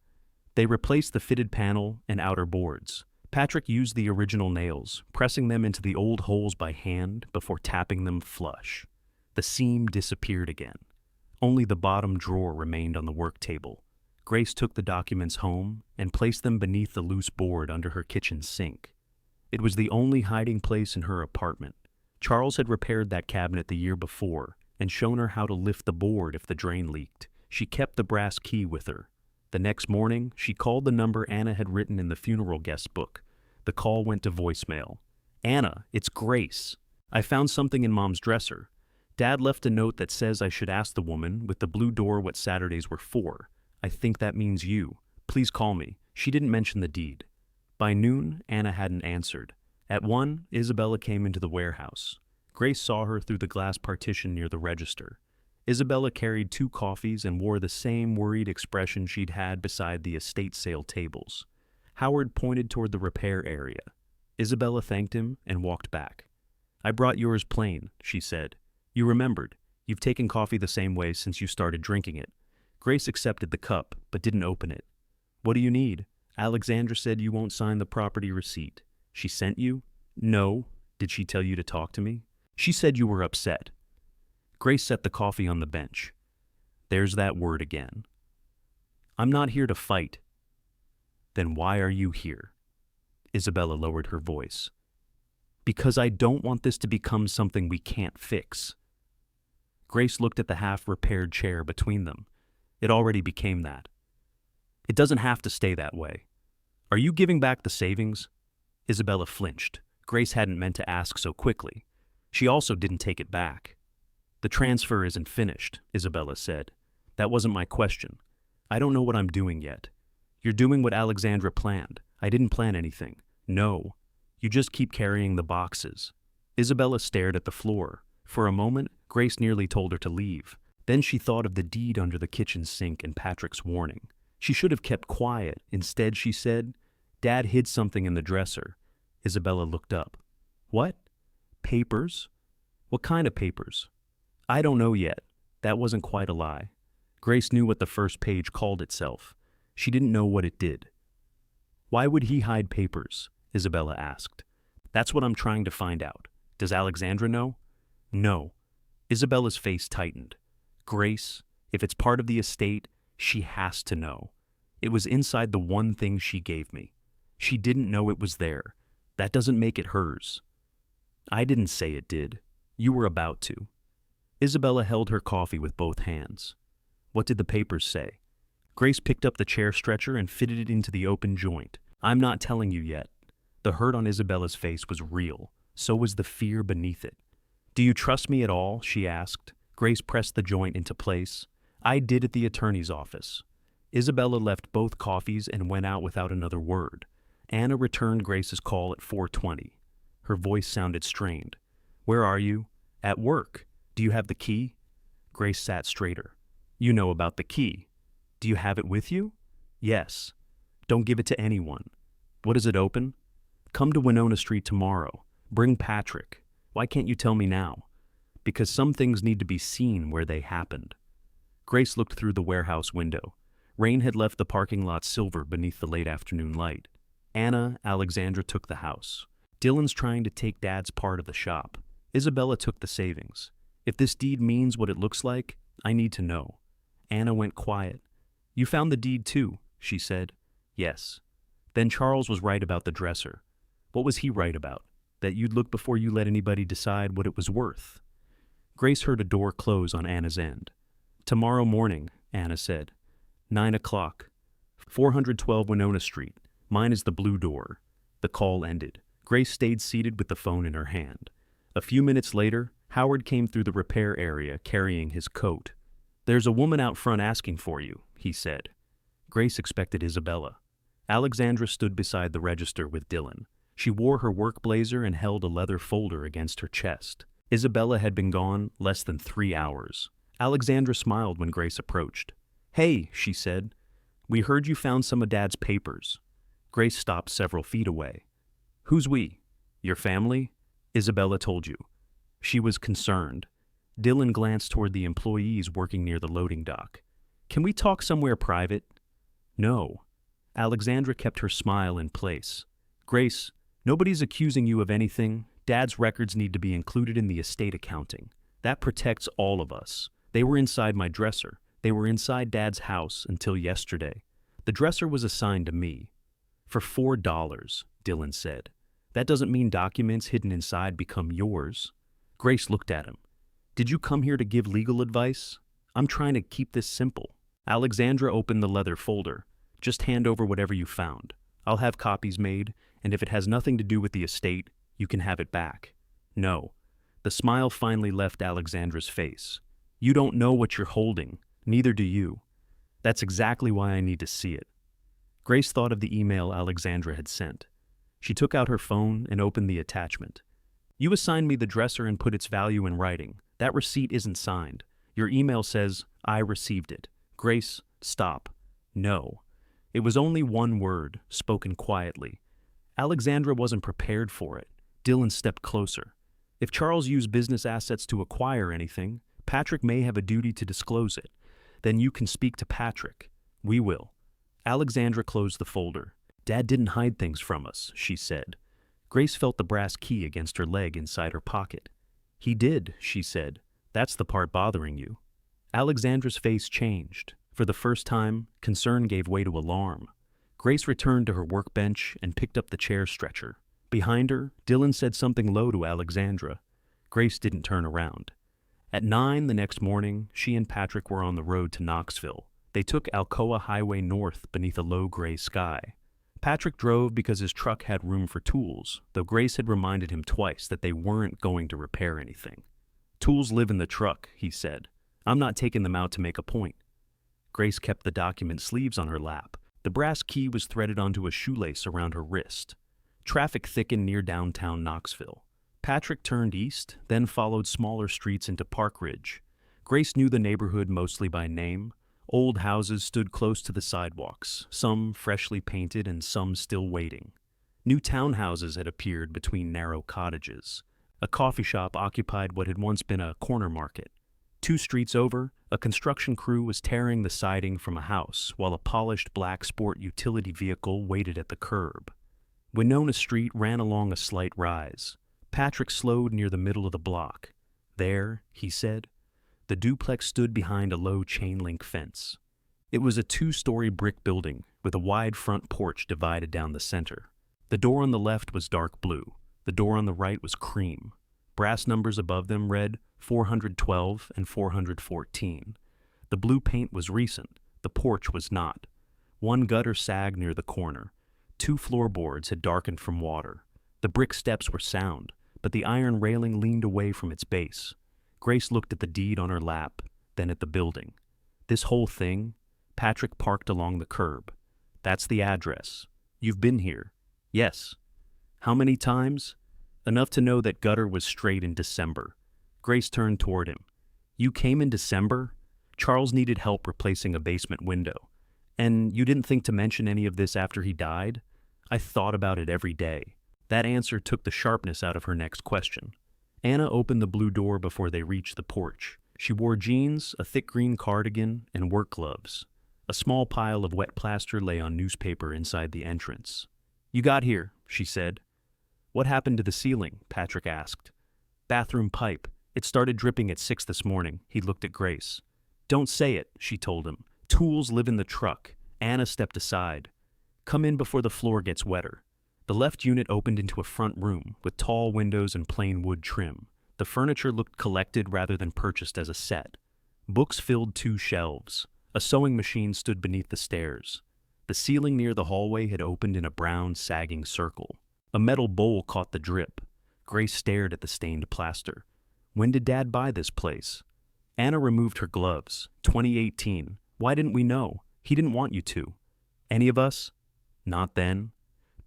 They replaced the fitted panel and outer boards. Patrick used the original nails, pressing them into the old holes by hand before tapping them flush. The seam disappeared again. Only the bottom drawer remained on the work table. Grace took the documents home and placed them beneath the loose board under her kitchen sink. It was the only hiding place in her apartment. Charles had repaired that cabinet the year before and shown her how to lift the board if the drain leaked. She kept the brass key with her. The next morning, she called the number Anna had written in the funeral guest book. The call went to voicemail. Anna, it's Grace. I found something in Mom's dresser. Dad left a note that says I should ask the woman with the blue door what Saturdays were for. I think that means you. Please call me. She didn't mention the deed. By noon, Anna hadn't answered. At 1, Isabella came into the warehouse. Grace saw her through the glass partition near the register. Isabella carried 2 coffees and wore the same worried expression she'd had beside the estate sale tables. Howard pointed toward the repair area. Isabella thanked him and walked back. I brought yours plain, she said. You remembered. You've taken coffee the same way since you started drinking it. Grace accepted the cup, but didn't open it. What do you need? Alexandra said you won't sign the property receipt. She sent you? No. Did she tell you to talk to me? She said you were upset. Grace set the coffee on the bench. There's that word again. I'm not here to fight. Then why are you here? Isabella lowered her voice. Because I don't want this to become something we can't fix. Grace looked at the half-repaired chair between them. It already became that. It doesn't have to stay that way. Are you giving back the savings? Isabella flinched. Grace hadn't meant to ask so quickly. She also didn't take it back. The transfer isn't finished, Isabella said. That wasn't my question. I don't know what I'm doing yet. You're doing what Alexandra planned. I didn't plan anything. No. You just keep carrying the boxes. Isabella stared at the floor. For a moment, Grace nearly told her to leave. Then she thought of the deed under the kitchen sink and Patrick's warning. She should have kept quiet. Instead, she said, Dad hid something in the dresser. Isabella looked up. What? Papers? What kind of papers? I don't know yet. That wasn't quite a lie. Grace knew what the first page called itself. She didn't know what it did. Why would he hide papers? Isabella asked. That's what I'm trying to find out. Does Alexandra know? No. Isabella's face tightened. Grace, if it's part of the estate, she has to know. It was inside the one thing she gave me. She didn't know it was there. That doesn't make it hers. I didn't say it did. You were about to. Isabella held her coffee with both hands. What did the papers say? Grace picked up the chair stretcher and fitted it into the open joint. I'm not telling you yet. The hurt on Isabella's face was real. So was the fear beneath it. Do you trust me at all? She asked. Grace pressed the joint into place. I did at the attorney's office. Isabella left both coffees and went out without another word. Anna returned Grace's call at 4:20. Her voice sounded strained. Where are you? At work. Do you have the key? Grace sat straighter. You know about the key. Do you have it with you? Yes. Don't give it to anyone. What does it open? Come to Winona Street tomorrow. Bring Patrick. Why can't you tell me now? Because some things need to be seen where they happened. Grace looked through the warehouse window. Rain had left the parking lot silver beneath the late afternoon light. Anna, Alexandra took the house. Dylan's trying to take Dad's part of the shop. Isabella took the savings. If this deed means what it looks like, I need to know. Anna went quiet. You found the deed too, she said. Yes. Then Charles was right about the dresser. What was he right about? That you'd look before you let anybody decide what it was worth. Grace heard a door close on Anna's end. Tomorrow morning, Anna said. 9 o'clock. 412 Winona Street. Mine is the blue door. The call ended. Grace stayed seated with the phone in her hand. A few minutes later, Howard came through the repair area carrying his coat. There's a woman out front asking for you, he said. Grace expected Isabella. Alexandra stood beside the register with Dylan. She wore her work blazer and held a leather folder against her chest. Isabella had been gone less than 3 hours. Alexandra smiled when Grace approached. Hey, she said. We heard you found some of Dad's papers. Grace stopped several feet away. Who's we? Your family? Isabella told you. She was concerned. Dylan glanced toward the employees working near the loading dock. Can we talk somewhere private? No. Alexandra kept her smile in place. Grace, nobody's accusing you of anything. Dad's records need to be included in the estate accounting. That protects all of us. They were inside my dresser. They were inside Dad's house until yesterday. The dresser was assigned to me. For $4, Dylan said. That doesn't mean documents hidden inside become yours. Grace looked at him. Did you come here to give legal advice? I'm trying to keep this simple. Alexandra opened the leather folder. Just hand over whatever you found. I'll have copies made, and if it has nothing to do with the estate, you can have it back. No. The smile finally left Alexandra's face. You don't know what you're holding. Neither do you. That's exactly why I need to see it. Grace thought of the email Alexandra had sent. She took out her phone and opened the attachment. You assigned me the dresser and put its value in writing. That receipt isn't signed. Your email says, I received it. Grace, stop. No. It was only one word, spoken quietly. Alexandra wasn't prepared for it. Dylan stepped closer. If Charles used business assets to acquire anything, Patrick may have a duty to disclose it. Then you can speak to Patrick. We will. Alexandra closed the folder. Dad didn't hide things from us, she said. Grace felt the brass key against her leg inside her pocket. He did, she said. That's the part bothering you. Alexandra's face changed. For the first time, concern gave way to alarm. Grace returned to her workbench and picked up the chair stretcher. Behind her, Dylan said something low to Alexandra. Grace didn't turn around. At 9 the next morning, she and Patrick were on the road to Knoxville. They took Alcoa Highway north beneath a low gray sky. Patrick drove because his truck had room for tools, though Grace had reminded him twice that they weren't going to repair anything. Tools live in the truck, he said. I'm not taking them out to make a point. Grace kept the document sleeves on her lap. The brass key was threaded onto a shoelace around her wrist. Traffic thickened near downtown Knoxville. Patrick turned east, then followed smaller streets into Park Ridge. Grace knew the neighborhood mostly by name. Old houses stood close to the sidewalks, some freshly painted and some still waiting. New townhouses had appeared between narrow cottages. A coffee shop occupied what had once been a corner market. 2 streets over, a construction crew was tearing the siding from a house while a polished black sport utility vehicle waited at the curb. Winona Street ran along a slight rise. Patrick slowed near the middle of the block. There, he said. The duplex stood behind a low chain-link fence. It was a 2-story brick building with a wide front porch divided down the center. The door on the left was dark blue. The door on the right was cream. Brass numbers above them read 412 and 414. The blue paint was recent. The porch was not. One gutter sagged near the corner. 2 floorboards had darkened from water. The brick steps were sound, but the iron railing leaned away from its base. Grace looked at the deed on her lap, then at the building. This whole thing? Patrick parked along the curb. That's the address. You've been here. Yes. How many times? Enough to know that gutter was straight in December. Grace turned toward him. You came in December? Charles needed help replacing a basement window. And you didn't think to mention any of this after he died? I thought about it every day. That answer took the sharpness out of her next question. Anna opened the blue door before they reached the porch. She wore jeans, a thick green cardigan, and work gloves. A small pile of wet plaster lay on newspaper inside the entrance. You got here, she said. What happened to the ceiling? Patrick asked. Bathroom pipe. It started dripping at 6 this morning. He looked at Grace. Don't say it, she told him. Tools live in the truck. Anna stepped aside. Come in before the floor gets wetter. The left unit opened into a front room with tall windows and plain wood trim. The furniture looked collected rather than purchased as a set. Books filled 2 shelves. A sewing machine stood beneath the stairs. The ceiling near the hallway had opened in a brown, sagging circle. A metal bowl caught the drip. Grace stared at the stained plaster. When did Dad buy this place? Anna removed her gloves. 2018. Why didn't we know? He didn't want you to. Any of us? Not then.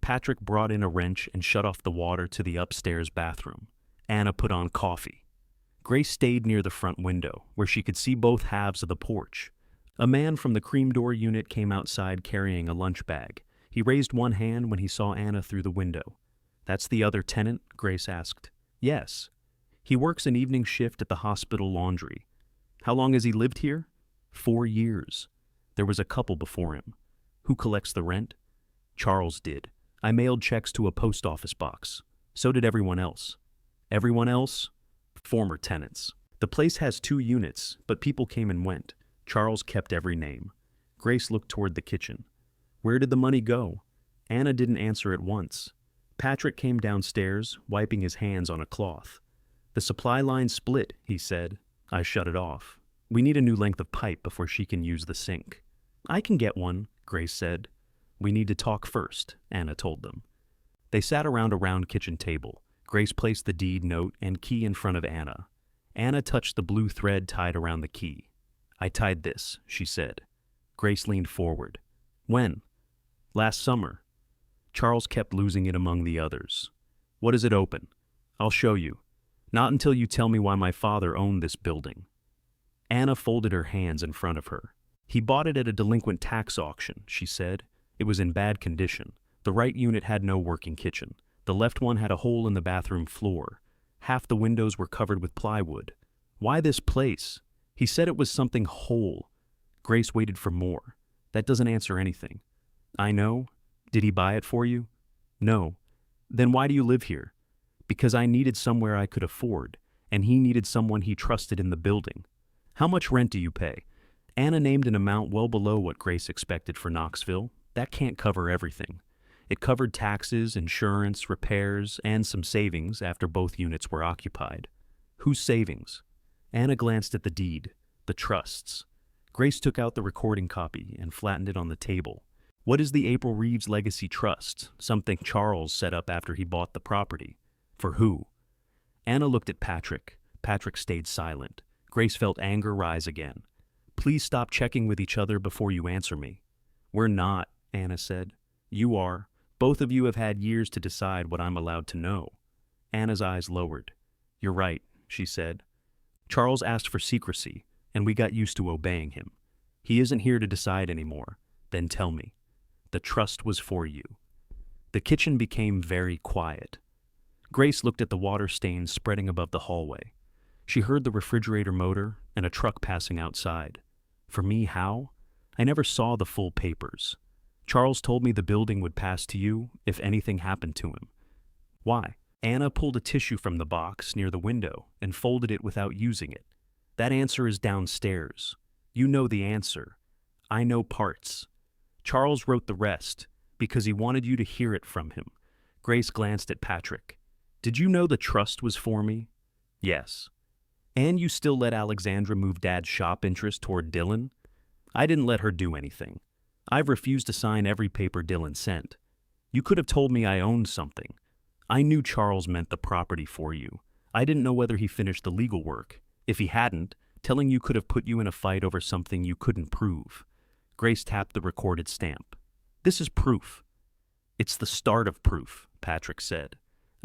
Patrick brought in a wrench and shut off the water to the upstairs bathroom. Anna put on coffee. Grace stayed near the front window, where she could see both halves of the porch. A man from the cream door unit came outside carrying a lunch bag. He raised one hand when he saw Anna through the window. That's the other tenant? Grace asked. Yes. He works an evening shift at the hospital laundry. How long has he lived here? 4 years. There was a couple before him. Who collects the rent? Charles did. I mailed checks to a post office box. So did everyone else. Everyone else? Former tenants. The place has 2 units, but people came and went. Charles kept every name. Grace looked toward the kitchen. Where did the money go? Anna didn't answer at once. Patrick came downstairs, wiping his hands on a cloth. The supply line split, he said. I shut it off. We need a new length of pipe before she can use the sink. I can get one, Grace said. We need to talk first, Anna told them. They sat around a round kitchen table. Grace placed the deed note and key in front of Anna. Anna touched the blue thread tied around the key. I tied this, she said. Grace leaned forward. When? Last summer. Charles kept losing it among the others. What is it open? I'll show you. Not until you tell me why my father owned this building. Anna folded her hands in front of her. He bought it at a delinquent tax auction, she said. It was in bad condition. The right unit had no working kitchen. The left one had a hole in the bathroom floor. Half the windows were covered with plywood. Why this place? He said it was something whole. Grace waited for more. That doesn't answer anything. I know. Did he buy it for you? No. Then why do you live here? Because I needed somewhere I could afford, and he needed someone he trusted in the building. How much rent do you pay? Anna named an amount well below what Grace expected for Knoxville. That can't cover everything. It covered taxes, insurance, repairs, and some savings after both units were occupied. Whose savings? Anna glanced at the deed, the trusts. Grace took out the recording copy and flattened it on the table. What is the April Reeves Legacy Trust? Something Charles set up after he bought the property. For who? Anna looked at Patrick. Patrick stayed silent. Grace felt anger rise again. Please stop checking with each other before you answer me. We're not, Anna said. You are. Both of you have had years to decide what I'm allowed to know. Anna's eyes lowered. You're right, she said. Charles asked for secrecy, and we got used to obeying him. He isn't here to decide anymore. Then tell me. The trust was for you. The kitchen became very quiet. Grace looked at the water stains spreading above the hallway. She heard the refrigerator motor and a truck passing outside. For me, how? I never saw the full papers. Charles told me the building would pass to you if anything happened to him. Why? Anna pulled a tissue from the box near the window and folded it without using it. That answer is downstairs. You know the answer. I know parts. Charles wrote the rest because he wanted you to hear it from him. Grace glanced at Patrick. Did you know the trust was for me? Yes. And you still let Alexandra move Dad's shop interest toward Dylan? I didn't let her do anything. I've refused to sign every paper Dylan sent. You could have told me I owned something. I knew Charles meant the property for you. I didn't know whether he finished the legal work. If he hadn't, telling you could have put you in a fight over something you couldn't prove. Grace tapped the recorded stamp. This is proof. It's the start of proof, Patrick said.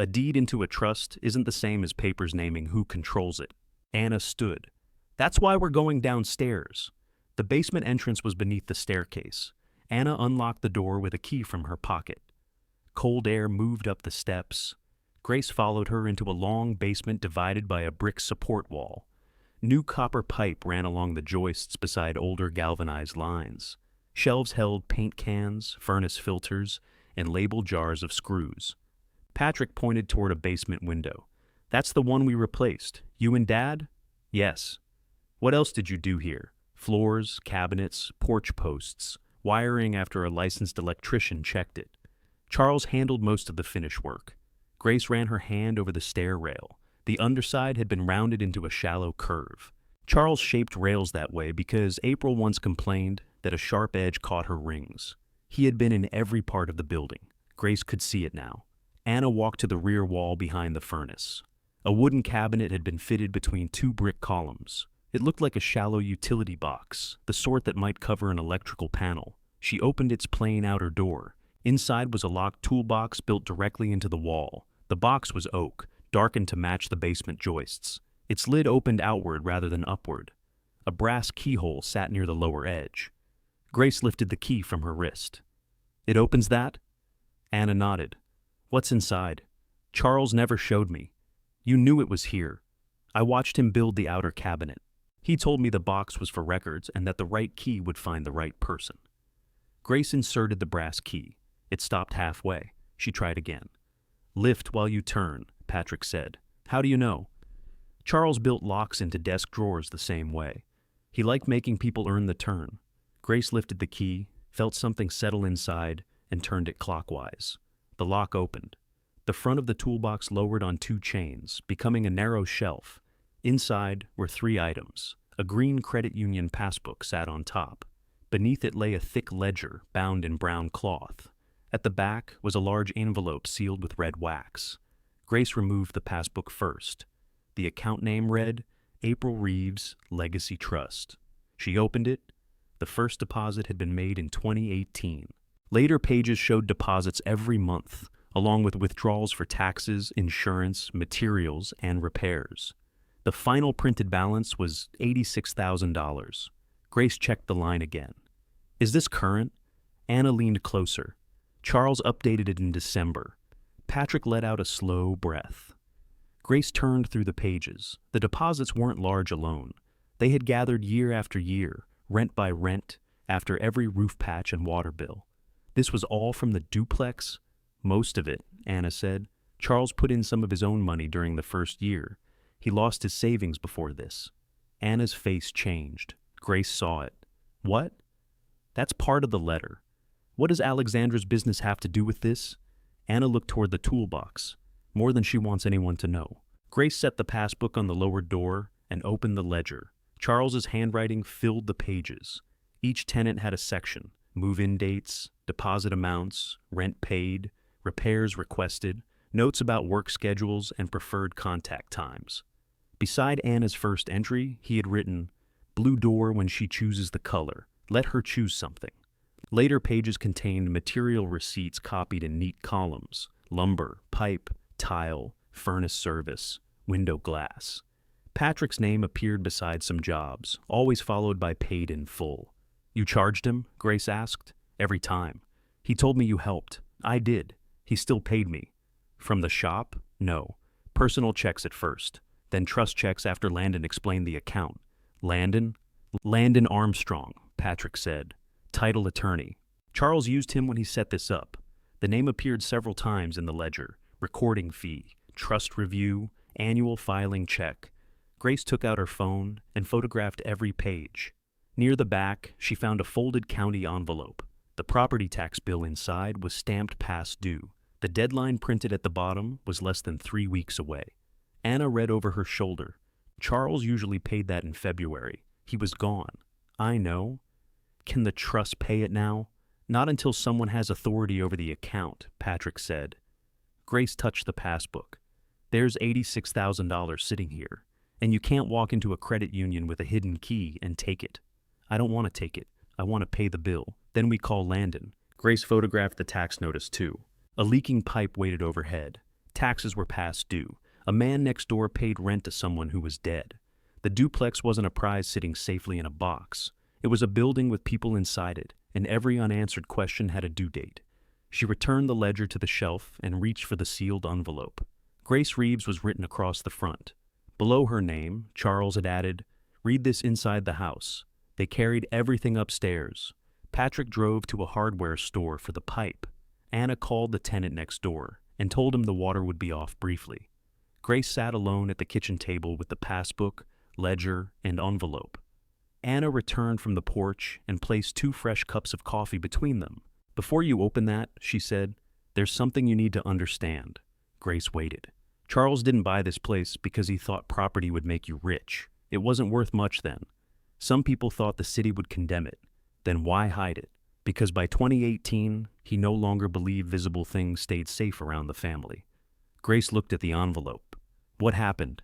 A deed into a trust isn't the same as papers naming who controls it. Anna stood. That's why we're going downstairs. The basement entrance was beneath the staircase. Anna unlocked the door with a key from her pocket. Cold air moved up the steps. Grace followed her into a long basement divided by a brick support wall. New copper pipe ran along the joists beside older galvanized lines. Shelves held paint cans, furnace filters, and labeled jars of screws. Patrick pointed toward a basement window. That's the one we replaced. You and Dad? Yes. What else did you do here? Floors, cabinets, porch posts, wiring after a licensed electrician checked it. Charles handled most of the finish work. Grace ran her hand over the stair rail. The underside had been rounded into a shallow curve. Charles shaped rails that way because April once complained that a sharp edge caught her rings. He had been in every part of the building. Grace could see it now. Anna walked to the rear wall behind the furnace. A wooden cabinet had been fitted between two brick columns. It looked like a shallow utility box, the sort that might cover an electrical panel. She opened its plain outer door. Inside was a locked toolbox built directly into the wall. The box was oak, darkened to match the basement joists. Its lid opened outward rather than upward. A brass keyhole sat near the lower edge. Grace lifted the key from her wrist. It opens that? Anna nodded. What's inside? Charles never showed me. You knew it was here. I watched him build the outer cabinet. He told me the box was for records and that the right key would find the right person. Grace inserted the brass key. It stopped halfway. She tried again. Lift while you turn, Patrick said. How do you know? Charles built locks into desk drawers the same way. He liked making people earn the turn. Grace lifted the key, felt something settle inside, and turned it clockwise. The lock opened. The front of the toolbox lowered on two chains, becoming a narrow shelf. Inside were 3 items. A green credit union passbook sat on top. Beneath it lay a thick ledger bound in brown cloth. At the back was a large envelope sealed with red wax. Grace removed the passbook first. The account name read, April Reeves Legacy Trust. She opened it. The first deposit had been made in 2018. Later pages showed deposits every month, along with withdrawals for taxes, insurance, materials, and repairs. The final printed balance was $86,000. Grace checked the line again. Is this current? Anna leaned closer. Charles updated it in December. Patrick let out a slow breath. Grace turned through the pages. The deposits weren't large alone. They had gathered year after year, rent by rent, after every roof patch and water bill. This was all from the duplex? Most of it, Anna said. Charles put in some of his own money during the first year. He lost his savings before this. Anna's face changed. Grace saw it. What? That's part of the letter. What does Alexandra's business have to do with this? Anna looked toward the toolbox, more than she wants anyone to know. Grace set the passbook on the lower door and opened the ledger. Charles's handwriting filled the pages. Each tenant had a section: move-in dates, deposit amounts, rent paid, repairs requested, notes about work schedules, and preferred contact times. Beside Anna's first entry, he had written, "Blue door when she chooses the color. Let her choose something." Later pages contained material receipts copied in neat columns: lumber, pipe, tile, furnace service, window glass. Patrick's name appeared beside some jobs, always followed by paid in full. "You charged him?" Grace asked. "Every time. He told me you helped. I did. He still paid me." "From the shop?" "No. Personal checks at first. Then trust checks after Landon explained the account." "Landon?" "Landon Armstrong," Patrick said. "Title attorney. Charles used him when he set this up." The name appeared several times in the ledger: recording fee, trust review, annual filing check. Grace took out her phone and photographed every page. Near the back, she found a folded county envelope. The property tax bill inside was stamped past due. The deadline printed at the bottom was less than 3 weeks away. Anna read over her shoulder. "Charles usually paid that in February. He was gone." "I know. Can the trust pay it now?" "Not until someone has authority over the account," Patrick said. Grace touched the passbook. "There's $86,000 sitting here, and you can't walk into a credit union with a hidden key and take it." "I don't want to take it. I want to pay the bill. Then we call Landon." Grace photographed the tax notice too. A leaking pipe waited overhead. Taxes were past due. A man next door paid rent to someone who was dead. The duplex wasn't a prize sitting safely in a box. It was a building with people inside it, and every unanswered question had a due date. She returned the ledger to the shelf and reached for the sealed envelope. Grace Reeves was written across the front. Below her name, Charles had added, "Read this inside the house." They carried everything upstairs. Patrick drove to a hardware store for the pipe. Anna called the tenant next door and told him the water would be off briefly. Grace sat alone at the kitchen table with the passbook, ledger, and envelope. Anna returned from the porch and placed 2 fresh cups of coffee between them. "Before you open that," she said, "there's something you need to understand." Grace waited. "Charles didn't buy this place because he thought property would make you rich. It wasn't worth much then. Some people thought the city would condemn it. Then why hide it? Because by 2018, he no longer believed visible things stayed safe around the family." Grace looked at the envelope. "What happened?"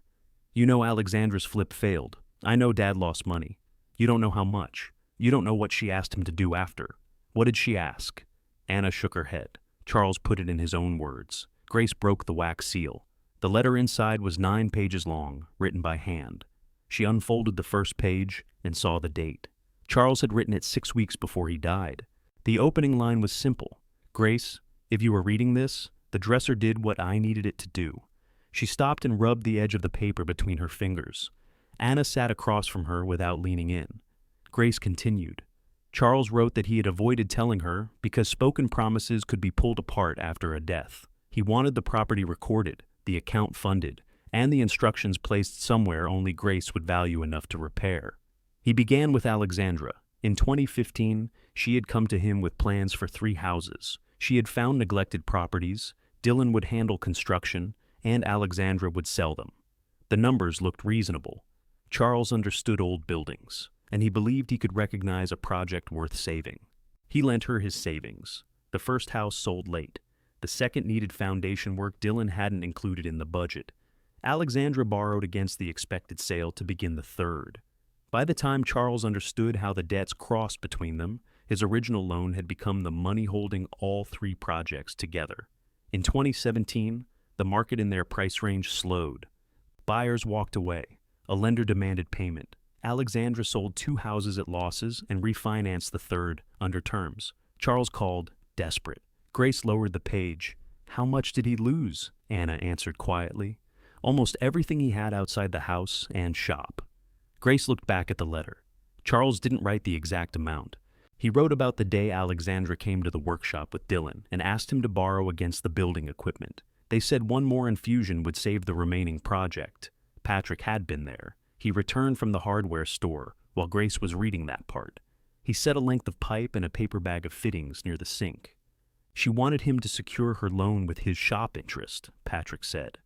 "You know Alexandra's flip failed. I know Dad lost money. You don't know how much. You don't know what she asked him to do after." "What did she ask?" Anna shook her head. Charles put it in his own words. Grace broke the wax seal. The letter inside was 9 pages long, written by hand. She unfolded the first page and saw the date. Charles had written it 6 weeks before he died. The opening line was simple: "Grace, if you were reading this, the dresser did what I needed it to do." She stopped and rubbed the edge of the paper between her fingers. Anna sat across from her without leaning in. Grace continued. "Charles wrote that he had avoided telling her because spoken promises could be pulled apart after a death. He wanted the property recorded, the account funded, and the instructions placed somewhere only Grace would value enough to repair. He began with Alexandra. In 2015, she had come to him with plans for 3 houses. She had found neglected properties, Dylan would handle construction, and Alexandra would sell them. The numbers looked reasonable. Charles understood old buildings, and he believed he could recognize a project worth saving. He lent her his savings. The first house sold late. The second needed foundation work Dylan hadn't included in the budget. Alexandra borrowed against the expected sale to begin the third. By the time Charles understood how the debts crossed between them, his original loan had become the money holding all 3 projects together. In 2017, the market in their price range slowed. Buyers walked away. A lender demanded payment. Alexandra sold 2 houses at losses and refinanced the third under terms. Charles called, desperate. Grace lowered the page. "How much did he lose?" Anna answered quietly. "Almost everything he had outside the house and shop." Grace looked back at the letter. Charles didn't write the exact amount. He wrote about the day Alexandra came to the workshop with Dylan and asked him to borrow against the building equipment. They said one more infusion would save the remaining project. Patrick had been there. He returned from the hardware store while Grace was reading that part. He set a length of pipe and a paper bag of fittings near the sink. She wanted him to secure her loan with his shop interest, Patrick said.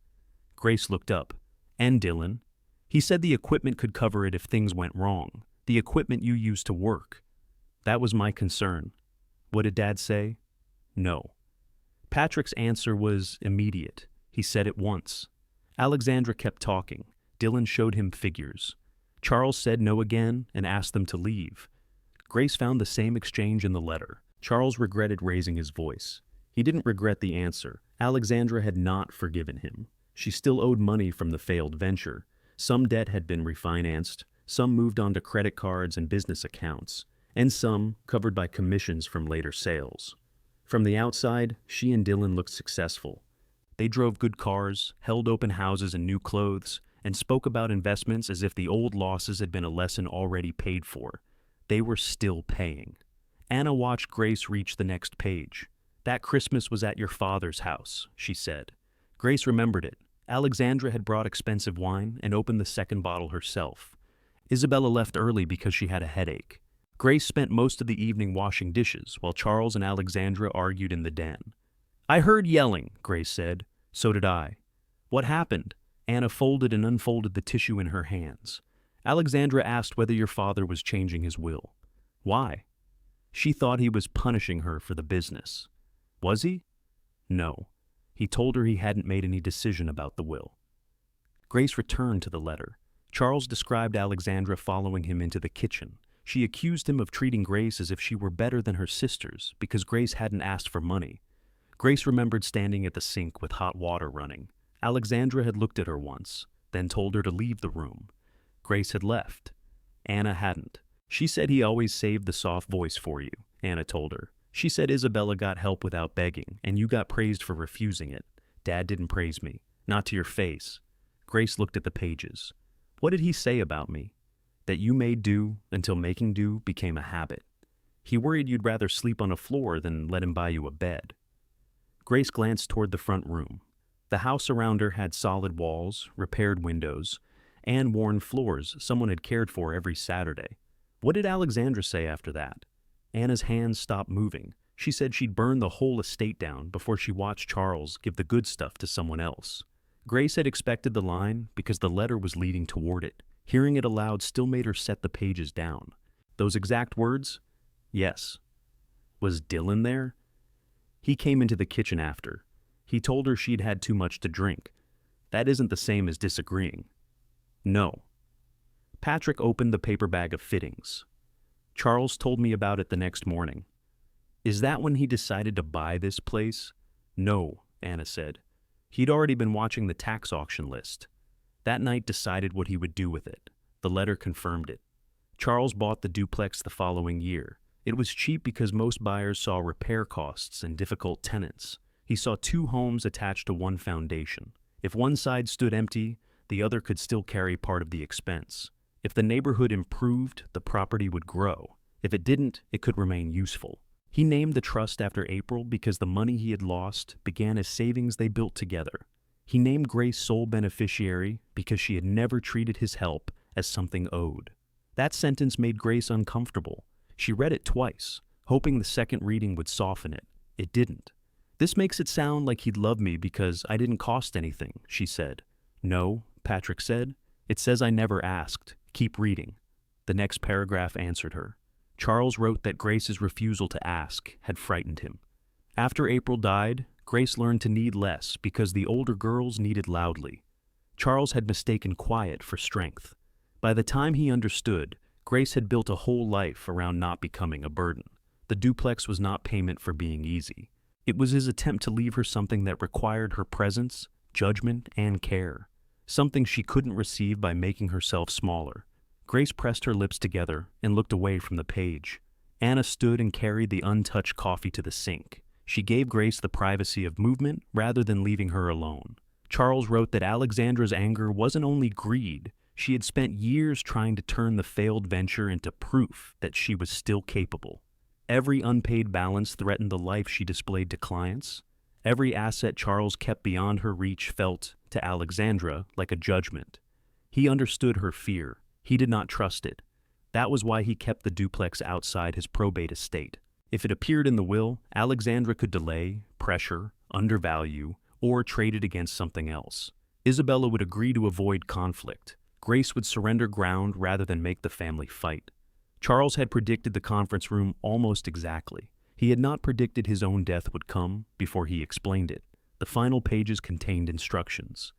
Grace looked up. And Dylan? He said the equipment could cover it if things went wrong. The equipment you use to work. That was my concern. What did Dad say? No. Patrick's answer was immediate. He said it once. Alexandra kept talking. Dylan showed him figures. Charles said no again and asked them to leave. Grace found the same exchange in the letter. Charles regretted raising his voice. He didn't regret the answer. Alexandra had not forgiven him. She still owed money from the failed venture. Some debt had been refinanced, some moved onto credit cards and business accounts, and some covered by commissions from later sales. From the outside, she and Dylan looked successful. They drove good cars, held open houses and new clothes, and spoke about investments as if the old losses had been a lesson already paid for. They were still paying. Anna watched Grace reach the next page. That Christmas was at your father's house, she said. Grace remembered it. Alexandra had brought expensive wine and opened the second bottle herself. Isabella left early because she had a headache. Grace spent most of the evening washing dishes while Charles and Alexandra argued in the den. I heard yelling, Grace said. So did I. What happened? Anna folded and unfolded the tissue in her hands. Alexandra asked whether your father was changing his will. Why? She thought he was punishing her for the business. Was he? No. He told her he hadn't made any decision about the will. Grace returned to the letter. Charles described Alexandra following him into the kitchen. She accused him of treating Grace as if she were better than her sisters because Grace hadn't asked for money. Grace remembered standing at the sink with hot water running. Alexandra had looked at her once, then told her to leave the room. Grace had left. Anna hadn't. She said he always saved the soft voice for you, Anna told her. She said Isabella got help without begging, and you got praised for refusing it. Dad didn't praise me. Not to your face. Grace looked at the pages. What did he say about me? That you made do until making do became a habit. He worried you'd rather sleep on a floor than let him buy you a bed. Grace glanced toward the front room. The house around her had solid walls, repaired windows, and worn floors someone had cared for every Saturday. What did Alexandra say after that? Anna's hands stopped moving. She said she'd burn the whole estate down before she watched Charles give the good stuff to someone else. Grace had expected the line because the letter was leading toward it. Hearing it aloud still made her set the pages down. Those exact words? Yes. Was Dylan there? He came into the kitchen after. He told her she'd had too much to drink. That isn't the same as disagreeing. No. Patrick opened the paper bag of fittings. Charles told me about it the next morning. Is that when he decided to buy this place? No, Anna said. He'd already been watching the tax auction list. That night decided what he would do with it. The letter confirmed it. Charles bought the duplex the following year. It was cheap because most buyers saw repair costs and difficult tenants. He saw 2 homes attached to one foundation. If one side stood empty, the other could still carry part of the expense. If the neighborhood improved, the property would grow. If it didn't, it could remain useful. He named the trust after April because the money he had lost began as savings they built together. He named Grace sole beneficiary because she had never treated his help as something owed. That sentence made Grace uncomfortable. She read it twice, hoping the second reading would soften it. It didn't. This makes it sound like he'd love me because I didn't cost anything, she said. No, Patrick said. It says I never asked. Keep reading. The next paragraph answered her. Charles wrote that Grace's refusal to ask had frightened him. After April died, Grace learned to need less because the older girls needed loudly. Charles had mistaken quiet for strength. By the time he understood, Grace had built a whole life around not becoming a burden. The duplex was not payment for being easy. It was his attempt to leave her something that required her presence, judgment, and care. Something she couldn't receive by making herself smaller. Grace pressed her lips together and looked away from the page. Anna stood and carried the untouched coffee to the sink. She gave Grace the privacy of movement rather than leaving her alone. Charles wrote that Alexandra's anger wasn't only greed. She had spent years trying to turn the failed venture into proof that she was still capable. Every unpaid balance threatened the life she displayed to clients. Every asset Charles kept beyond her reach felt, to Alexandra, like a judgment. He understood her fear. He did not trust it. That was why he kept the duplex outside his probate estate. If it appeared in the will, Alexandra could delay, pressure, undervalue, or trade it against something else. Isabella would agree to avoid conflict. Grace would surrender ground rather than make the family fight. Charles had predicted the conference room almost exactly. He had not predicted his own death would come before he explained it. The final pages contained instructions.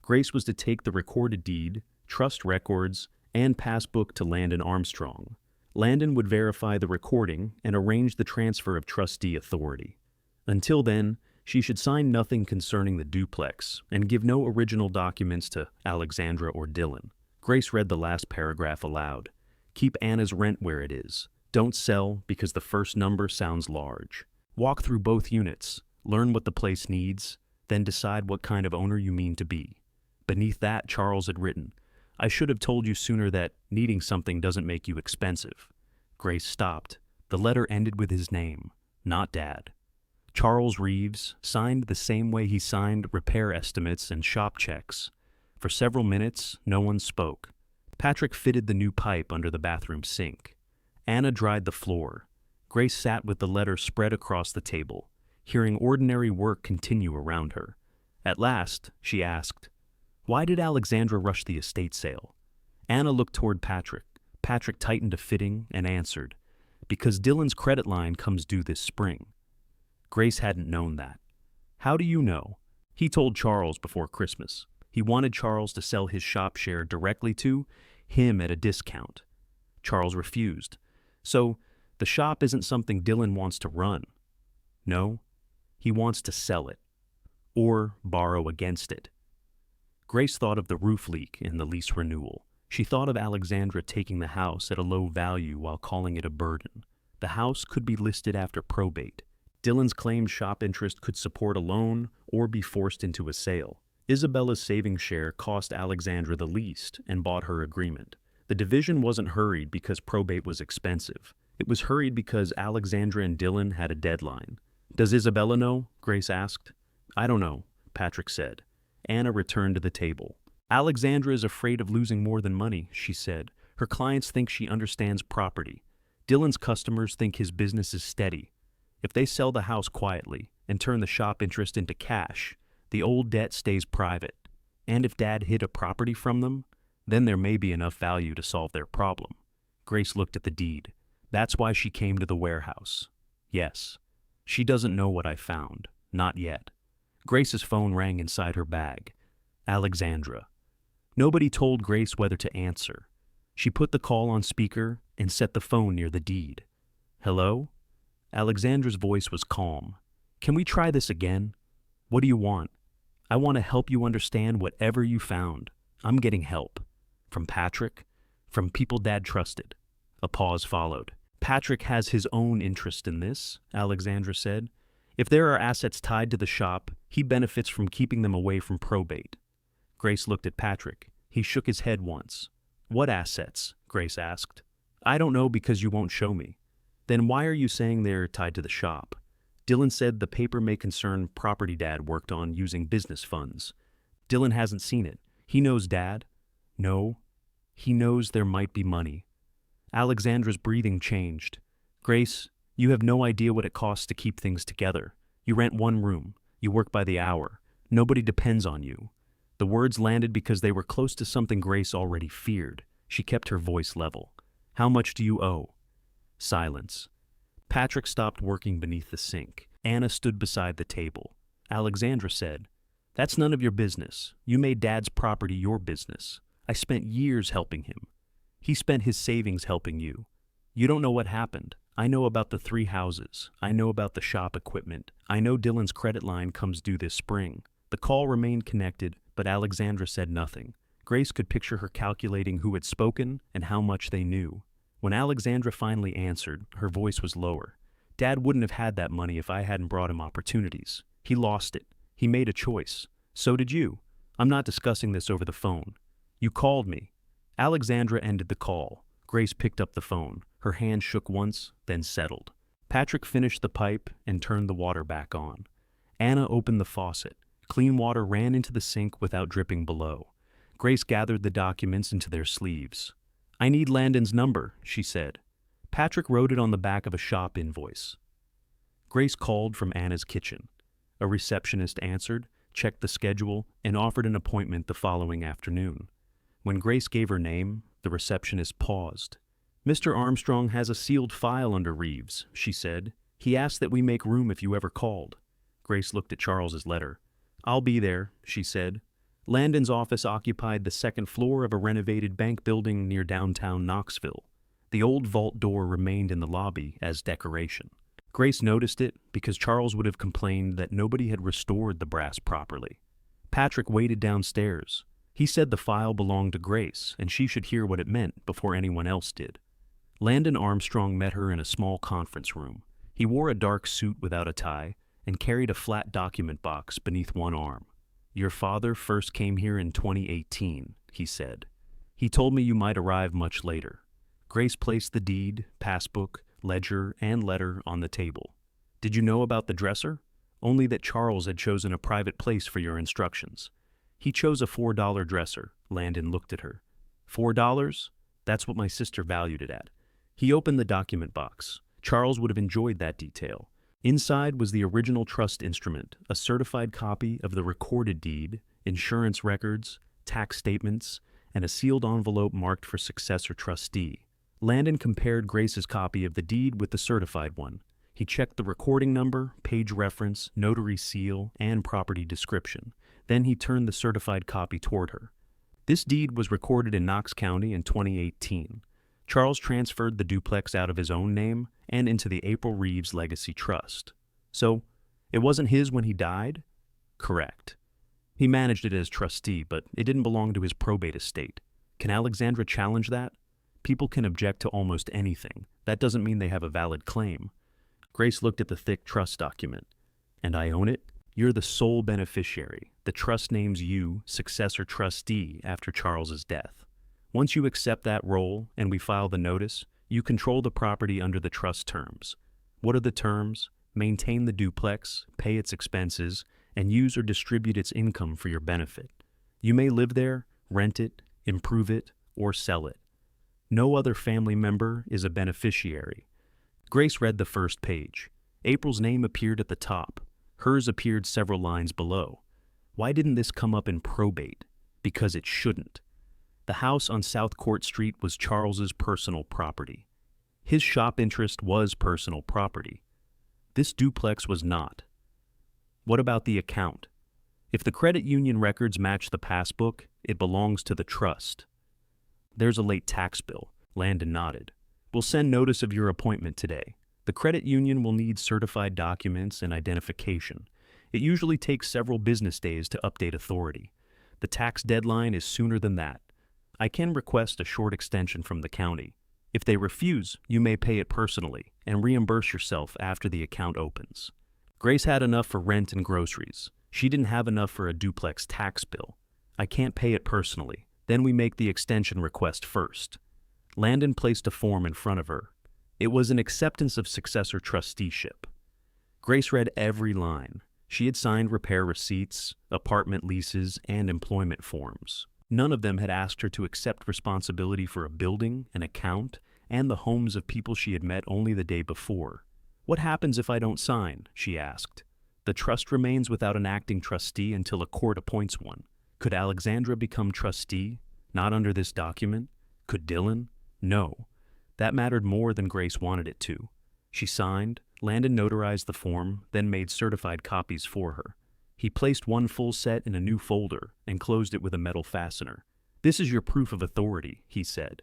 Grace was to take the recorded deed, trust records, and passbook to Landon Armstrong. Landon would verify the recording and arrange the transfer of trustee authority. Until then, she should sign nothing concerning the duplex and give no original documents to Alexandra or Dylan. Grace read the last paragraph aloud. Keep Anna's rent where it is. Don't sell because the first number sounds large. Walk through both units, learn what the place needs, then decide what kind of owner you mean to be. Beneath that, Charles had written, I should have told you sooner that needing something doesn't make you expensive. Grace stopped. The letter ended with his name, not Dad. Charles Reeves, signed the same way he signed repair estimates and shop checks. For several minutes, no one spoke. Patrick fitted the new pipe under the bathroom sink. Anna dried the floor. Grace sat with the letter spread across the table, hearing ordinary work continue around her. At last, she asked, Why did Alexandra rush the estate sale? Anna looked toward Patrick. Patrick tightened a fitting and answered, Because Dylan's credit line comes due this spring. Grace hadn't known that. How do you know? He told Charles before Christmas. He wanted Charles to sell his shop share directly to him at a discount. Charles refused. So, the shop isn't something Dylan wants to run. No, he wants to sell it. Or borrow against it. Grace thought of the roof leak in the lease renewal. She thought of Alexandra taking the house at a low value while calling it a burden. The house could be listed after probate. Dylan's claimed shop interest could support a loan or be forced into a sale. Isabella's savings share cost Alexandra the least and bought her agreement. The division wasn't hurried because probate was expensive. It was hurried because Alexandra and Dylan had a deadline. Does Isabella know? Grace asked. I don't know, Patrick said. Anna returned to the table. Alexandra is afraid of losing more than money, she said. Her clients think she understands property. Dylan's customers think his business is steady. If they sell the house quietly and turn the shop interest into cash, the old debt stays private. And if Dad hid a property from them, then there may be enough value to solve their problem. Grace looked at the deed. That's why she came to the warehouse. Yes. She doesn't know what I found. Not yet. Grace's phone rang inside her bag. Alexandra. Nobody told Grace whether to answer. She put the call on speaker and set the phone near the deed. Hello? Alexandra's voice was calm. Can we try this again? What do you want? I want to help you understand whatever you found. I'm getting help. From Patrick? From people Dad trusted. A pause followed. Patrick has his own interest in this, Alexandra said. If there are assets tied to the shop, he benefits from keeping them away from probate. Grace looked at Patrick. He shook his head once. What assets? Grace asked. I don't know because you won't show me. Then why are you saying they're tied to the shop? Dylan said the paper may concern property Dad worked on using business funds. Dylan hasn't seen it. He knows Dad. No. He knows there might be money. Alexandra's breathing changed. Grace, you have no idea what it costs to keep things together. You rent one room. You work by the hour. Nobody depends on you. The words landed because they were close to something Grace already feared. She kept her voice level. How much do you owe? Silence. Patrick stopped working beneath the sink. Anna stood beside the table. Alexandra said, That's none of your business. You made Dad's property your business. I spent years helping him. He spent his savings helping you. You don't know what happened. I know about the 3 houses. I know about the shop equipment. I know Dylan's credit line comes due this spring. The call remained connected, but Alexandra said nothing. Grace could picture her calculating who had spoken and how much they knew. When Alexandra finally answered, her voice was lower. Dad wouldn't have had that money if I hadn't brought him opportunities. He lost it. He made a choice. So did you. I'm not discussing this over the phone. You called me. Alexandra ended the call. Grace picked up the phone. Her hand shook once, then settled. Patrick finished the pipe and turned the water back on. Anna opened the faucet. Clean water ran into the sink without dripping below. Grace gathered the documents into their sleeves. "I need Landon's number," she said. Patrick wrote it on the back of a shop invoice. Grace called from Anna's kitchen. A receptionist answered, checked the schedule, and offered an appointment the following afternoon. When Grace gave her name, the receptionist paused. "Mr. Armstrong has a sealed file under Reeves," she said. "He asked that we make room if you ever called." Grace looked at Charles's letter. "I'll be there," she said. Landon's office occupied the second floor of a renovated bank building near downtown Knoxville. The old vault door remained in the lobby as decoration. Grace noticed it because Charles would have complained that nobody had restored the brass properly. Patrick waited downstairs. He said the file belonged to Grace, and she should hear what it meant before anyone else did. Landon Armstrong met her in a small conference room. He wore a dark suit without a tie and carried a flat document box beneath one arm. "Your father first came here in 2018, he said. "He told me you might arrive much later." Grace placed the deed, passbook, ledger, and letter on the table. "Did you know about the dresser?" "Only that Charles had chosen a private place for your instructions." "He chose a $4 dresser." Landon looked at her. $4? That's what my sister valued it at. He opened the document box. Charles would have enjoyed that detail. Inside was the original trust instrument, a certified copy of the recorded deed, insurance records, tax statements, and a sealed envelope marked for successor trustee. Landon compared Grace's copy of the deed with the certified one. He checked the recording number, page reference, notary seal, and property description. Then he turned the certified copy toward her. "This deed was recorded in Knox County in 2018. Charles transferred the duplex out of his own name and into the April Reeves Legacy Trust. So, it wasn't his when he died?" "Correct. He managed it as trustee, but it didn't belong to his probate estate. Can Alexandra challenge that?" "People can object to almost anything. That doesn't mean they have a valid claim." Grace looked at the thick trust document. "And I own it? You're the sole beneficiary. The trust names you successor trustee after Charles's death. Once you accept that role and we file the notice, you control the property under the trust terms. What are the terms? Maintain the duplex, pay its expenses, and use or distribute its income for your benefit. You may live there, rent it, improve it, or sell it. No other family member is a beneficiary." Grace read the first page. April's name appeared at the top. Hers appeared several lines below. Why didn't this come up in probate? Because it shouldn't. The house on South Court Street was Charles's personal property. His shop interest was personal property. This duplex was not. What about the account? If the credit union records match the passbook, it belongs to the trust. "There's a late tax bill." Landon nodded. "We'll send notice of your appointment today. The credit union will need certified documents and identification. It usually takes several business days to update authority. The tax deadline is sooner than that. I can request a short extension from the county. If they refuse, you may pay it personally and reimburse yourself after the account opens." Grace had enough for rent and groceries. She didn't have enough for a duplex tax bill. "I can't pay it personally. Then we make the extension request first." Landon placed a form in front of her. It was an acceptance of successor trusteeship. Grace read every line. She had signed repair receipts, apartment leases, and employment forms. None of them had asked her to accept responsibility for a building, an account, and the homes of people she had met only the day before. "What happens if I don't sign?" she asked. "The trust remains without an acting trustee until a court appoints one. Could Alexandra become trustee? Not under this document. Could Dylan? No. That mattered more than Grace wanted it to. She signed, Landon notarized the form, then made certified copies for her. He placed one full set in a new folder and closed it with a metal fastener. "This is your proof of authority," he said.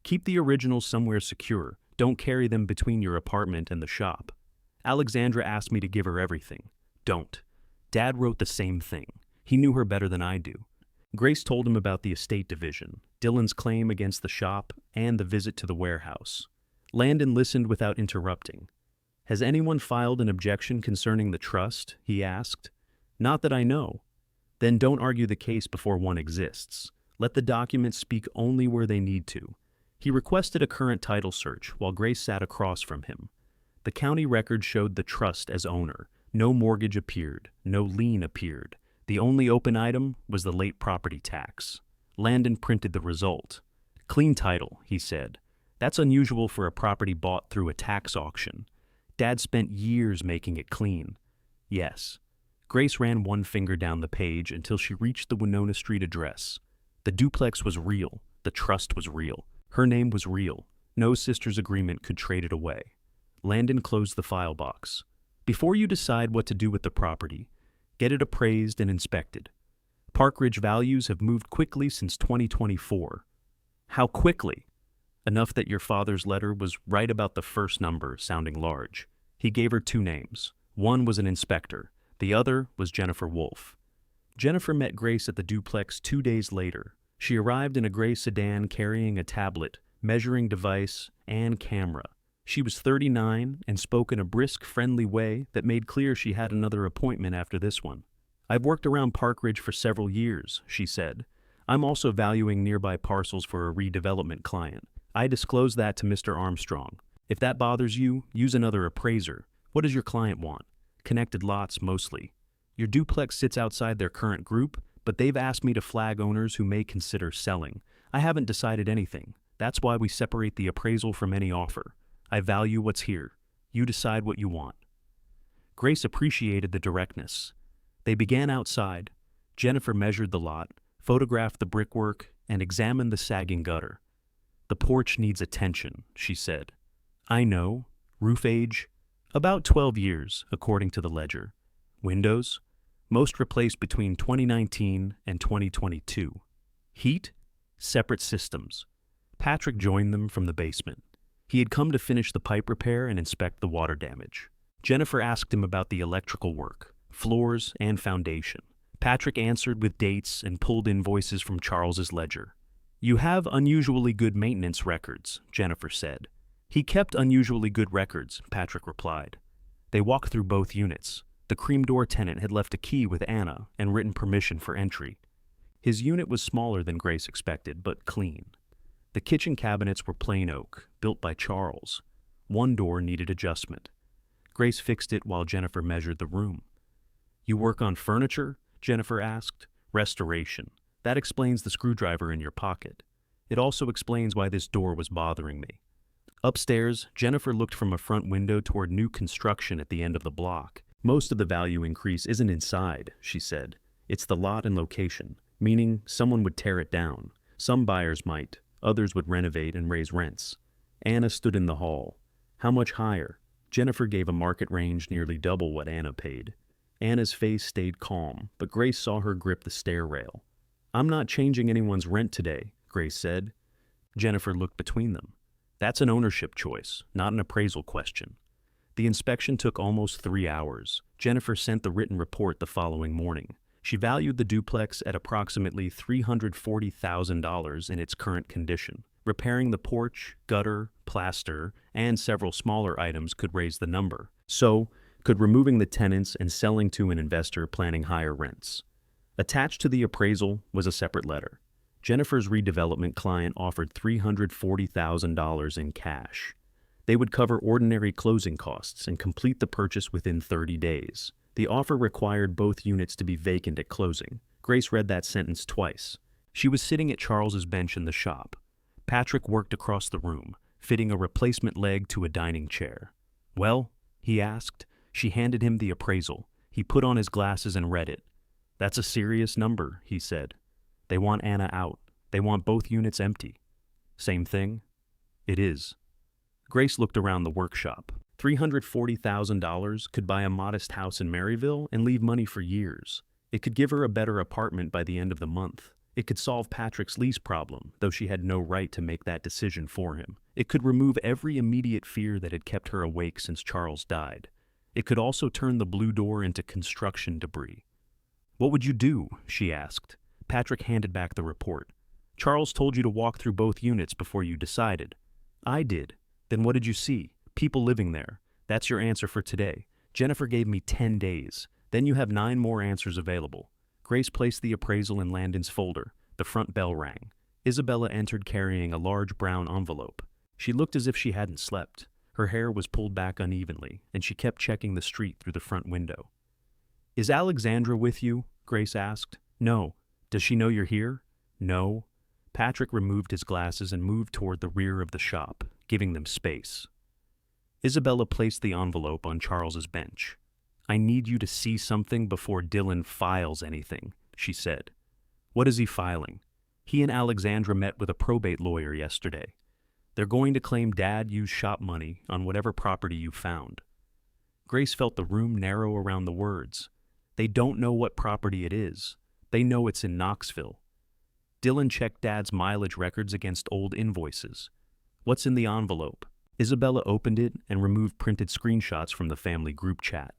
"Keep the originals somewhere secure. Don't carry them between your apartment and the shop. Alexandra asked me to give her everything. Don't. Dad wrote the same thing. He knew her better than I do." Grace told him about the estate division, Dylan's claim against the shop, and the visit to the warehouse. Landon listened without interrupting. "Has anyone filed an objection concerning the trust?" he asked. "Not that I know." "Then don't argue the case before one exists. Let the documents speak only where they need to." He requested a current title search while Grace sat across from him. The county record showed the trust as owner. No mortgage appeared. No lien appeared. The only open item was the late property tax. Landon printed the result. Clean title, he said. That's unusual for a property bought through a tax auction. Dad spent years making it clean. Yes. Grace ran one finger down the page until she reached the Winona Street address. The duplex was real. The trust was real. Her name was real. No sister's agreement could trade it away. Landon closed the file box. Before you decide what to do with the property, get it appraised and inspected. Park Ridge values have moved quickly since 2024. How quickly? Enough that your father's letter was right about the first number sounding large. He gave her two names. One was an inspector. The other was Jennifer Wolfe. Jennifer met Grace at the duplex 2 days later. She arrived in a gray sedan carrying a tablet, measuring device, and camera. She was 39 and spoke in a brisk, friendly way that made clear she had another appointment after this one. I've worked around Park Ridge for several years, she said. I'm also valuing nearby parcels for a redevelopment client. I disclosed that to Mr. Armstrong. If that bothers you, use another appraiser. What does your client want? Connected lots, mostly. Your duplex sits outside their current group, but they've asked me to flag owners who may consider selling. I haven't decided anything. That's why we separate the appraisal from any offer. I value what's here. You decide what you want. Grace appreciated the directness. They began outside. Jennifer measured the lot, photographed the brickwork, and examined the sagging gutter. The porch needs attention, she said. I know. Roof age? About 12 years, according to the ledger. Windows? Most replaced between 2019 and 2022. Heat? Separate systems. Patrick joined them from the basement. He had come to finish the pipe repair and inspect the water damage. Jennifer asked him about the electrical work, floors, and foundation. Patrick answered with dates and pulled invoices from Charles's ledger. You have unusually good maintenance records, Jennifer said. He kept unusually good records, Patrick replied. They walked through both units. The cream door tenant had left a key with Anna and written permission for entry. His unit was smaller than Grace expected, but clean. The kitchen cabinets were plain oak, built by Charles. One door needed adjustment. Grace fixed it while Jennifer measured the room. You work on furniture? Jennifer asked. Restoration. That explains the screwdriver in your pocket. It also explains why this door was bothering me. Upstairs, Jennifer looked from a front window toward new construction at the end of the block. Most of the value increase isn't inside, she said. It's the lot and location, meaning someone would tear it down. Some buyers might. Others would renovate and raise rents. Anna stood in the hall. How much higher? Jennifer gave a market range nearly double what Anna paid. Anna's face stayed calm, but Grace saw her grip the stair rail. I'm not changing anyone's rent today, Grace said. Jennifer looked between them. That's an ownership choice, not an appraisal question. The inspection took almost 3 hours. Jennifer sent the written report the following morning. She valued the duplex at approximately $340,000 in its current condition. Repairing the porch, gutter, plaster, and several smaller items could raise the number. So, could removing the tenants and selling to an investor planning higher rents. Attached to the appraisal was a separate letter. Jennifer's redevelopment client offered $340,000 in cash. They would cover ordinary closing costs and complete the purchase within 30 days. The offer required both units to be vacant at closing. Grace read that sentence twice. She was sitting at Charles's bench in the shop. Patrick worked across the room, fitting a replacement leg to a dining chair. Well, he asked. She handed him the appraisal. He put on his glasses and read it. That's a serious number, he said. They want Anna out. They want both units empty. Same thing? It is. Grace looked around the workshop. $340,000 could buy a modest house in Maryville and leave money for years. It could give her a better apartment by the end of the month. It could solve Patrick's lease problem, though she had no right to make that decision for him. It could remove every immediate fear that had kept her awake since Charles died. It could also turn the blue door into construction debris. What would you do? She asked. Patrick handed back the report. Charles told you to walk through both units before you decided. I did. Then what did you see? People living there. That's your answer for today. Jennifer gave me 10 days. Then you have 9 more answers available. Grace placed the appraisal in Landon's folder. The front bell rang. Isabella entered carrying a large brown envelope. She looked as if she hadn't slept. Her hair was pulled back unevenly, and she kept checking the street through the front window. Is Alexandra with you? Grace asked. No. Does she know you're here? No. Patrick removed his glasses and moved toward the rear of the shop, giving them space. Isabella placed the envelope on Charles's bench. I need you to see something before Dylan files anything, she said. What is he filing? He and Alexandra met with a probate lawyer yesterday. They're going to claim Dad used shop money on whatever property you found. Grace felt the room narrow around the words. They don't know what property it is. They know it's in Knoxville. Dylan checked Dad's mileage records against old invoices. What's in the envelope? Isabella opened it and removed printed screenshots from the family group chat.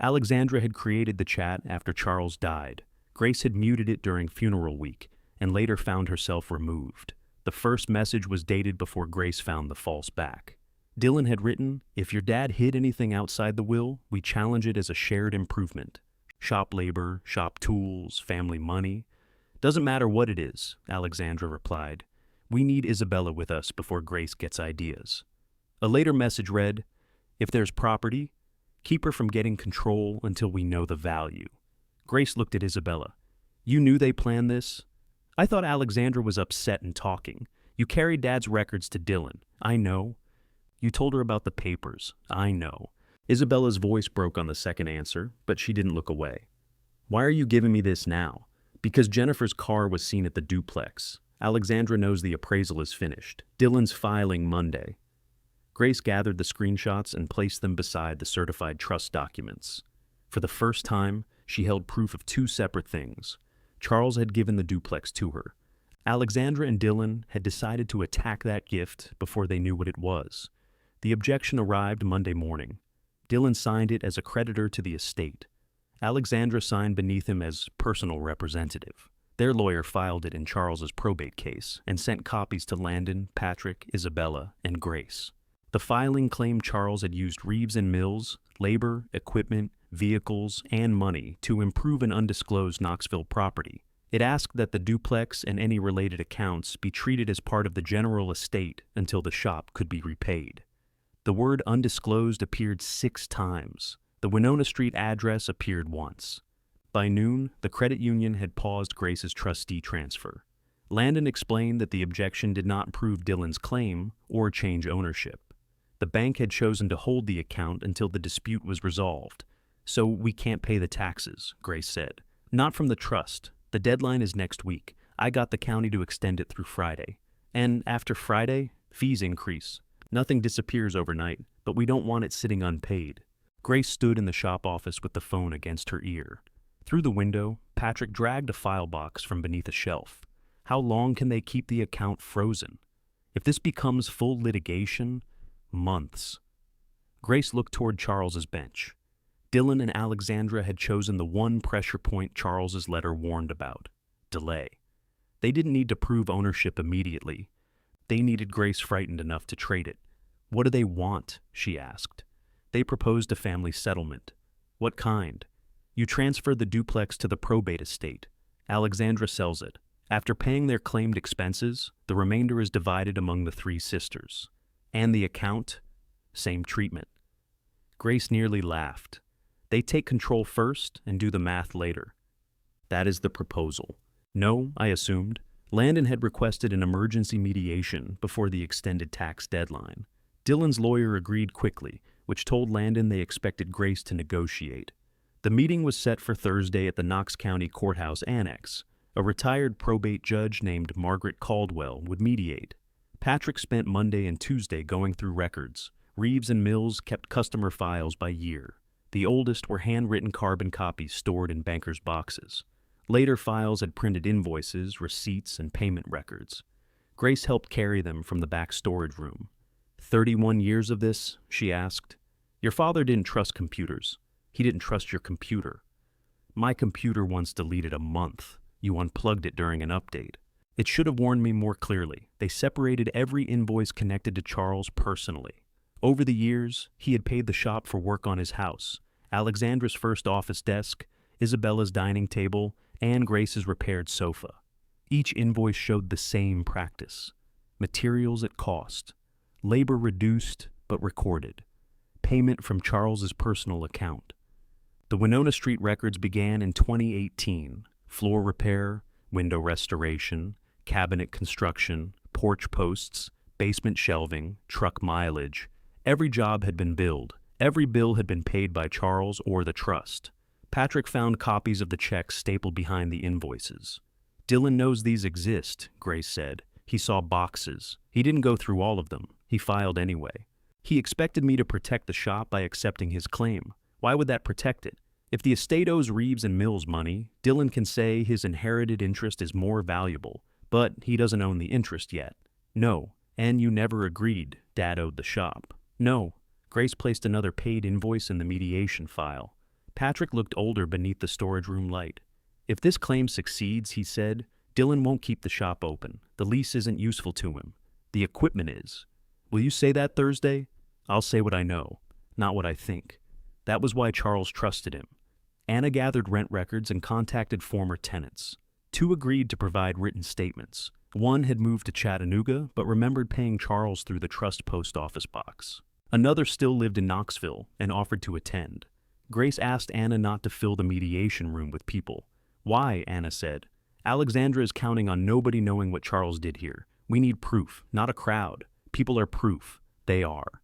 Alexandra had created the chat after Charles died. Grace had muted it during funeral week and later found herself removed. The first message was dated before Grace found the false back. Dylan had written, if your dad hid anything outside the will, we challenge it as a shared improvement. Shop labor, shop tools, family money. Doesn't matter what it is, Alexandra replied. We need Isabella with us before Grace gets ideas. A later message read, if there's property, keep her from getting control until we know the value. Grace looked at Isabella. You knew they planned this? I thought Alexandra was upset and talking. You carried Dad's records to Dylan. I know. You told her about the papers. I know. Isabella's voice broke on the second answer, but she didn't look away. Why are you giving me this now? Because Jennifer's car was seen at the Duplex. Alexandra knows the appraisal is finished. Dylan's filing Monday. Grace gathered the screenshots and placed them beside the certified trust documents. For the first time, she held proof of two separate things. Charles had given the Duplex to her. Alexandra and Dylan had decided to attack that gift before they knew what it was. The objection arrived Monday morning. Dylan signed it as a creditor to the estate. Alexandra signed beneath him as personal representative. Their lawyer filed it in Charles's probate case and sent copies to Landon, Patrick, Isabella, and Grace. The filing claimed Charles had used Reeves and Mills, labor, equipment, vehicles, and money to improve an undisclosed Knoxville property. It asked that the Duplex and any related accounts be treated as part of the general estate until the shop could be repaid. The word undisclosed appeared 6 times. The Winona Street address appeared once. By noon, the credit union had paused Grace's trustee transfer. Landon explained that the objection did not prove Dylan's claim or change ownership. The bank had chosen to hold the account until the dispute was resolved. So we can't pay the taxes, Grace said. Not from the trust. The deadline is next week. I got the county to extend it through Friday. And after Friday, fees increase. Nothing disappears overnight, but we don't want it sitting unpaid. Grace stood in the shop office with the phone against her ear. Through the window, Patrick dragged a file box from beneath a shelf. How long can they keep the account frozen? If this becomes full litigation, months. Grace looked toward Charles's bench. Dylan and Alexandra had chosen the one pressure point Charles's letter warned about: delay. They didn't need to prove ownership immediately. They needed Grace frightened enough to trade it. What do they want? She asked. They proposed a family settlement. What kind? You transfer the Duplex to the probate estate. Alexandra sells it. After paying their claimed expenses, the remainder is divided among the 3 sisters. And the account? Same treatment. Grace nearly laughed. They take control first and do the math later. That is the proposal. No, I assumed. Landon had requested an emergency mediation before the extended tax deadline. Dylan's lawyer agreed quickly, which told Landon they expected Grace to negotiate. The meeting was set for Thursday at the Knox County Courthouse Annex. A retired probate judge named Margaret Caldwell would mediate. Patrick spent Monday and Tuesday going through records. Reeves and Mills kept customer files by year. The oldest were handwritten carbon copies stored in bankers' boxes. Later files had printed invoices, receipts, and payment records. Grace helped carry them from the back storage room. 31 years of this? She asked. Your father didn't trust computers. He didn't trust your computer. My computer once deleted a month. You unplugged it during an update. It should have warned me more clearly. They separated every invoice connected to Charles personally. Over the years, he had paid the shop for work on his house, Alexandra's first office desk, Isabella's dining table, and Grace's repaired sofa. Each invoice showed the same practice. Materials at cost. Labor reduced but recorded. Payment from Charles's personal account. The Winona Street records began in 2018. Floor repair, window restoration, cabinet construction, porch posts, basement shelving, truck mileage. Every job had been billed. Every bill had been paid by Charles or the trust. Patrick found copies of the checks stapled behind the invoices. Dylan knows these exist, Grace said. He saw boxes. He didn't go through all of them. He filed anyway. He expected me to protect the shop by accepting his claim. Why would that protect it? If the estate owes Reeves and Mills money, Dylan can say his inherited interest is more valuable, but he doesn't own the interest yet. No, and you never agreed Dad owed the shop. No. Grace placed another paid invoice in the mediation file. Patrick looked older beneath the storage room light. If this claim succeeds, he said, Dylan won't keep the shop open. The lease isn't useful to him. The equipment is. Will you say that Thursday? I'll say what I know, not what I think. That was why Charles trusted him. Anna gathered rent records and contacted former tenants. 2 agreed to provide written statements. 1 had moved to Chattanooga, but remembered paying Charles through the trust post office box. Another still lived in Knoxville and offered to attend. Grace asked Anna not to fill the mediation room with people. Why, Anna said. Alexandra is counting on nobody knowing what Charles did here. We need proof, not a crowd. People are proof. They are.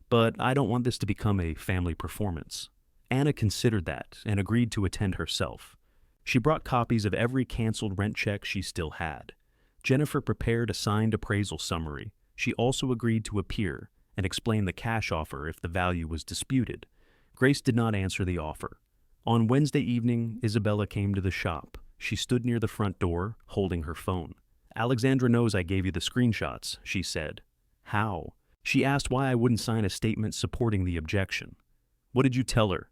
But I don't want this to become a family performance. Anna considered that and agreed to attend herself. She brought copies of every canceled rent check she still had. Jennifer prepared a signed appraisal summary. She also agreed to appear and explain the cash offer if the value was disputed. Grace did not answer the offer. On Wednesday evening, Isabella came to the shop. She stood near the front door, holding her phone. Alexandra knows I gave you the screenshots, she said. How? She asked why I wouldn't sign a statement supporting the objection. What did you tell her?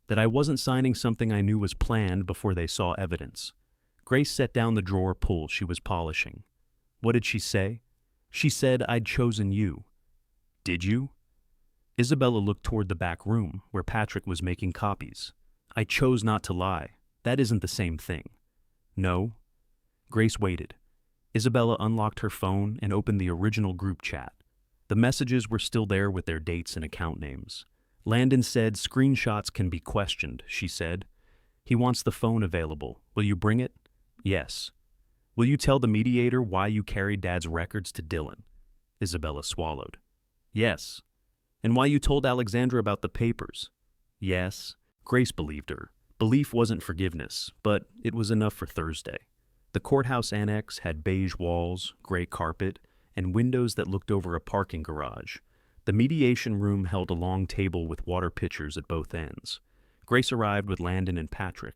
That I wasn't signing something I knew was planned before they saw evidence. Grace set down the drawer pull she was polishing. What did she say? She said I'd chosen you. Did you? Isabella looked toward the back room, where Patrick was making copies. I chose not to lie. That isn't the same thing. No. Grace waited. Isabella unlocked her phone and opened the original group chat. The messages were still there with their dates and account names. Landon said screenshots can be questioned, she said. He wants the phone available. Will you bring it? Yes. Will you tell the mediator why you carried Dad's records to Dylan? Isabella swallowed. Yes. And why you told Alexandra about the papers? Yes. Grace believed her. Belief wasn't forgiveness, but it was enough for Thursday. The courthouse annex had beige walls, gray carpet, and windows that looked over a parking garage. The mediation room held a long table with water pitchers at both ends. Grace arrived with Landon and Patrick.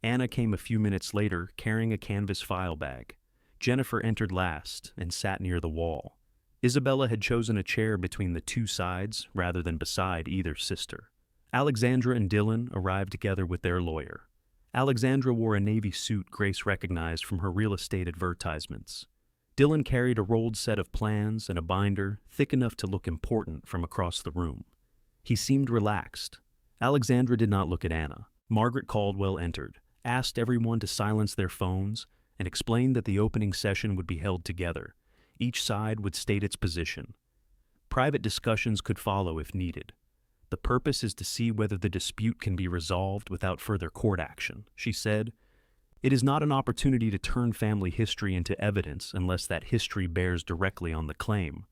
Anna came a few minutes later, carrying a canvas file bag. Jennifer entered last and sat near the wall. Isabella had chosen a chair between the 2 sides rather than beside either sister. Alexandra and Dylan arrived together with their lawyer. Alexandra wore a navy suit Grace recognized from her real estate advertisements. Dylan carried a rolled set of plans and a binder thick enough to look important from across the room. He seemed relaxed. Alexandra did not look at Anna. Margaret Caldwell entered, asked everyone to silence their phones, and explained that the opening session would be held together. Each side would state its position. Private discussions could follow if needed. The purpose is to see whether the dispute can be resolved without further court action, she said. It is not an opportunity to turn family history into evidence unless that history bears directly on the claim.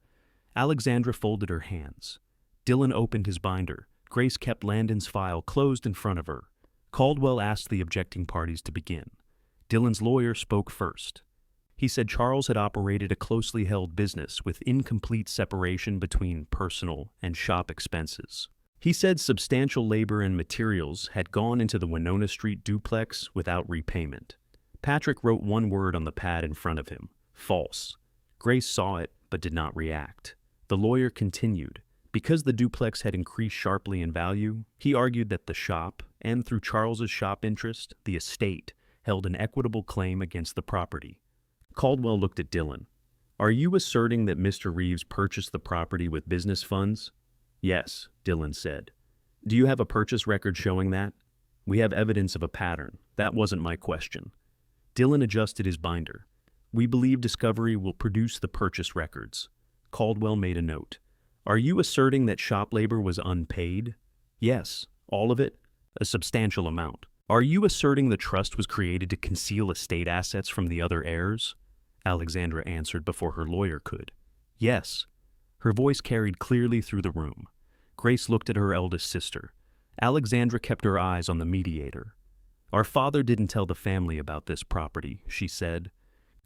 Alexandra folded her hands. Dylan opened his binder. Grace kept Landon's file closed in front of her. Caldwell asked the objecting parties to begin. Dylan's lawyer spoke first. He said Charles had operated a closely held business with incomplete separation between personal and shop expenses. He said substantial labor and materials had gone into the Winona Street duplex without repayment. Patrick wrote one word on the pad in front of him, false. Grace saw it but did not react. The lawyer continued. Because the duplex had increased sharply in value, he argued that the shop, and through Charles's shop interest, the estate, held an equitable claim against the property. Caldwell looked at Dylan. Are you asserting that Mr. Reeves purchased the property with business funds? Yes, Dylan said. Do you have a purchase record showing that? We have evidence of a pattern. That wasn't my question. Dylan adjusted his binder. We believe discovery will produce the purchase records. Caldwell made a note. Are you asserting that shop labor was unpaid? Yes, all of it, a substantial amount. Are you asserting the trust was created to conceal estate assets from the other heirs? Alexandra answered before her lawyer could. Yes. Her voice carried clearly through the room. Grace looked at her eldest sister. Alexandra kept her eyes on the mediator. Our father didn't tell the family about this property, she said.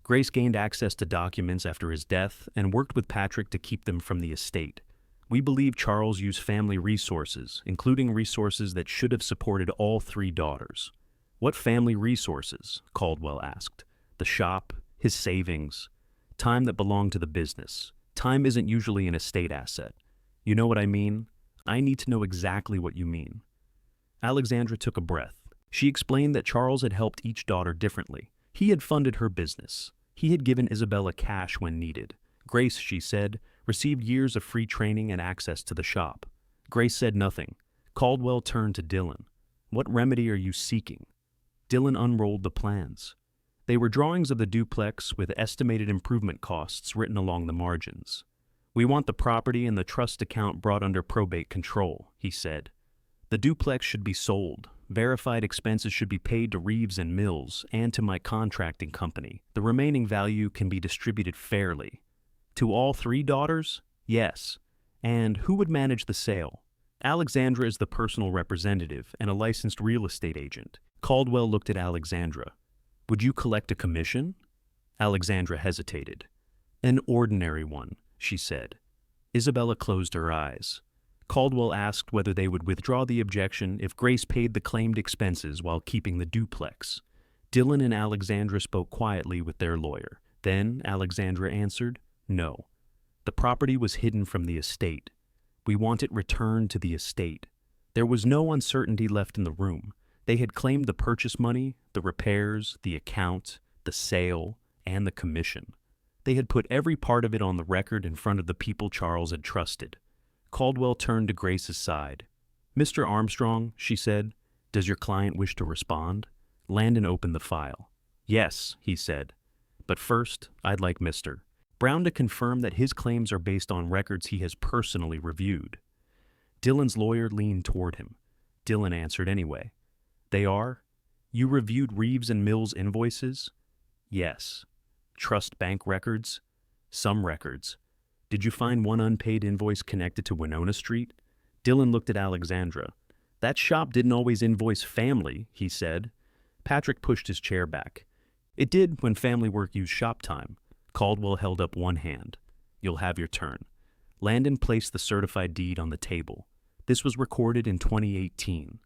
Grace gained access to documents after his death and worked with Patrick to keep them from the estate. We believe Charles used family resources, including resources that should have supported all three daughters. What family resources? Caldwell asked. The shop, his savings, time that belonged to the business. Time isn't usually an estate asset. You know what I mean? I need to know exactly what you mean. Alexandra took a breath. She explained that Charles had helped each daughter differently. He had funded her business. He had given Isabella cash when needed. Grace, she said, received years of free training and access to the shop. Grace said nothing. Caldwell turned to Dylan. What remedy are you seeking? Dylan unrolled the plans. They were drawings of the duplex with estimated improvement costs written along the margins. We want the property and the trust account brought under probate control, he said. The duplex should be sold. Verified expenses should be paid to Reeves and Mills and to my contracting company. The remaining value can be distributed fairly. To all three daughters? Yes. And who would manage the sale? Alexandra is the personal representative and a licensed real estate agent. Caldwell looked at Alexandra. Would you collect a commission? Alexandra hesitated. An ordinary one, she said. Isabella closed her eyes. Caldwell asked whether they would withdraw the objection if Grace paid the claimed expenses while keeping the duplex. Dylan and Alexandra spoke quietly with their lawyer. Then Alexandra answered, no. The property was hidden from the estate. We want it returned to the estate. There was no uncertainty left in the room. They had claimed the purchase money, the repairs, the account, the sale, and the commission. They had put every part of it on the record in front of the people Charles had trusted. Caldwell turned to Grace's side. Mr. Armstrong, she said, does your client wish to respond? Landon opened the file. Yes, he said. But first, I'd like Mr. Brown to confirm that his claims are based on records he has personally reviewed. Dylan's lawyer leaned toward him. Dylan answered anyway. They are? You reviewed Reeves and Mills' invoices? Yes. Trust bank records? Some records. Did you find one unpaid invoice connected to Winona Street? Dylan looked at Alexandra. That shop didn't always invoice family, he said. Patrick pushed his chair back. It did when family work used shop time. Caldwell held up one hand. You'll have your turn. Landon placed the certified deed on the table. This was recorded in 2018.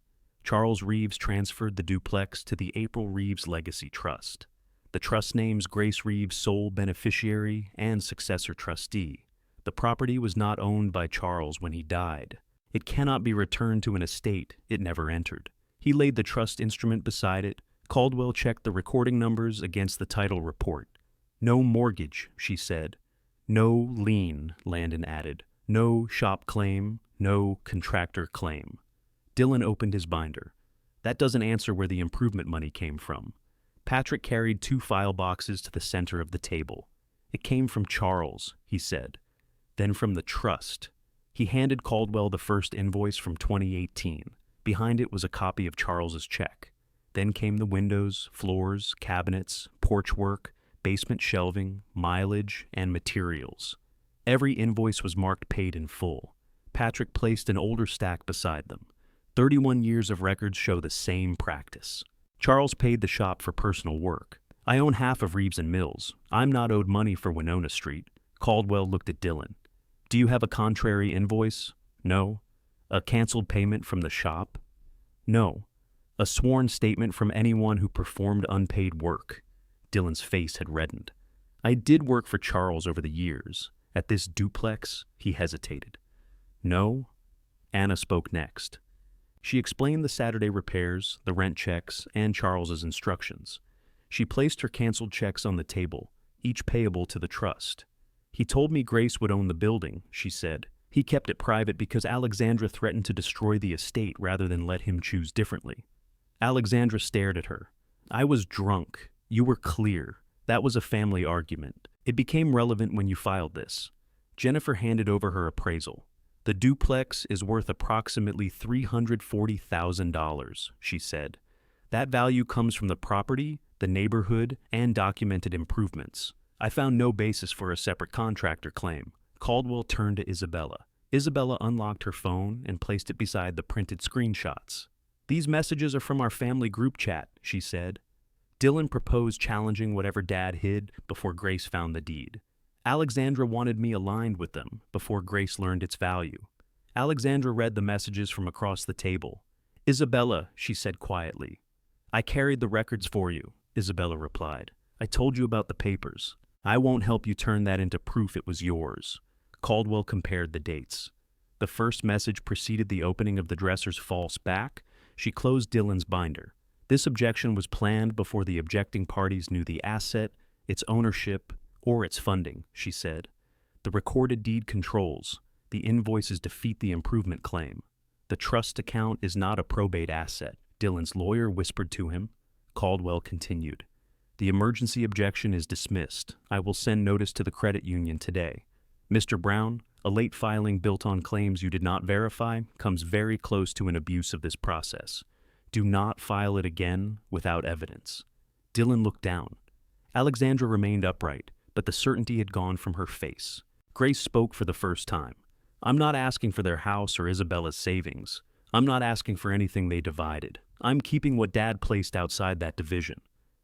Charles Reeves transferred the duplex to the April Reeves Legacy Trust. The trust names Grace Reeves sole beneficiary and successor trustee. The property was not owned by Charles when he died. It cannot be returned to an estate it never entered. He laid the trust instrument beside it. Caldwell checked the recording numbers against the title report. No mortgage, she said. No lien, Landon added. No shop claim, no contractor claim. Dylan opened his binder. That doesn't answer where the improvement money came from. Patrick carried 2 file boxes to the center of the table. It came from Charles, he said. Then from the trust. He handed Caldwell the first invoice from 2018. Behind it was a copy of Charles's check. Then came the windows, floors, cabinets, porch work, basement shelving, mileage, and materials. Every invoice was marked paid in full. Patrick placed an older stack beside them. 31 years of records show the same practice. Charles paid the shop for personal work. I own half of Reeves and Mills. I'm not owed money for Winona Street. Caldwell looked at Dylan. Do you have a contrary invoice? No. A canceled payment from the shop? No. A sworn statement from anyone who performed unpaid work? Dylan's face had reddened. I did work for Charles over the years. At this duplex, he hesitated. No. Anna spoke next. She explained the Saturday repairs, the rent checks, and Charles's instructions. She placed her canceled checks on the table, each payable to the trust. He told me Grace would own the building, she said. He kept it private because Alexandra threatened to destroy the estate rather than let him choose differently. Alexandra stared at her. I was drunk. You were clear. That was a family argument. It became relevant when you filed this. Jennifer handed over her appraisal. The duplex is worth approximately $340,000, she said. That value comes from the property, the neighborhood, and documented improvements. I found no basis for a separate contractor claim. Caldwell turned to Isabella. Isabella unlocked her phone and placed it beside the printed screenshots. "These messages are from our family group chat," she said. Dylan proposed challenging whatever Dad hid before Grace found the deed. Alexandra wanted me aligned with them before Grace learned its value. Alexandra read the messages from across the table. "Isabella," she said quietly. "I carried the records for you," Isabella replied. "I told you about the papers. I won't help you turn that into proof it was yours." Caldwell compared the dates. The first message preceded the opening of the dresser's false back. She closed Dylan's binder. This objection was planned before the objecting parties knew the asset, its ownership, or its funding, she said. "The recorded deed controls. The invoices defeat the improvement claim. The trust account is not a probate asset," Dylan's lawyer whispered to him. Caldwell continued. "The emergency objection is dismissed. I will send notice to the credit union today. Mr. Brown, a late filing built on claims you did not verify comes very close to an abuse of this process. Do not file it again without evidence." Dylan looked down. Alexandra remained upright, but the certainty had gone from her face. Grace spoke for the first time. "I'm not asking for their house or Isabella's savings. I'm not asking for anything they divided. I'm keeping what Dad placed outside that division."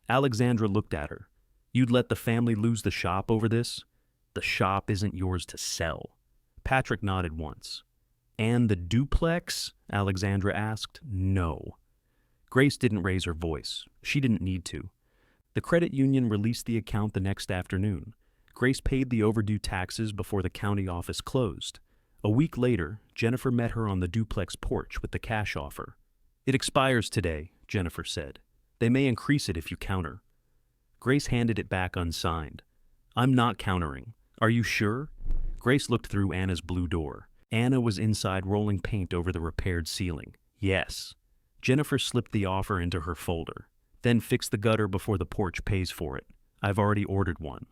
Alexandra looked at her. "You'd let the family lose the shop over this?" "The shop isn't yours to sell." Patrick nodded once. "And the duplex?" Alexandra asked. "No." Grace didn't raise her voice. She didn't need to. The credit union released the account the next afternoon. Grace paid the overdue taxes before the county office closed. A week later, Jennifer met her on the duplex porch with the cash offer. "It expires today," Jennifer said. "They may increase it if you counter." Grace handed it back unsigned. "I'm not countering. Are you sure?" Grace looked through Anna's blue door. Anna was inside rolling paint over the repaired ceiling. "Yes." Jennifer slipped the offer into her folder. "Then fix the gutter before the porch pays for it. I've already ordered one."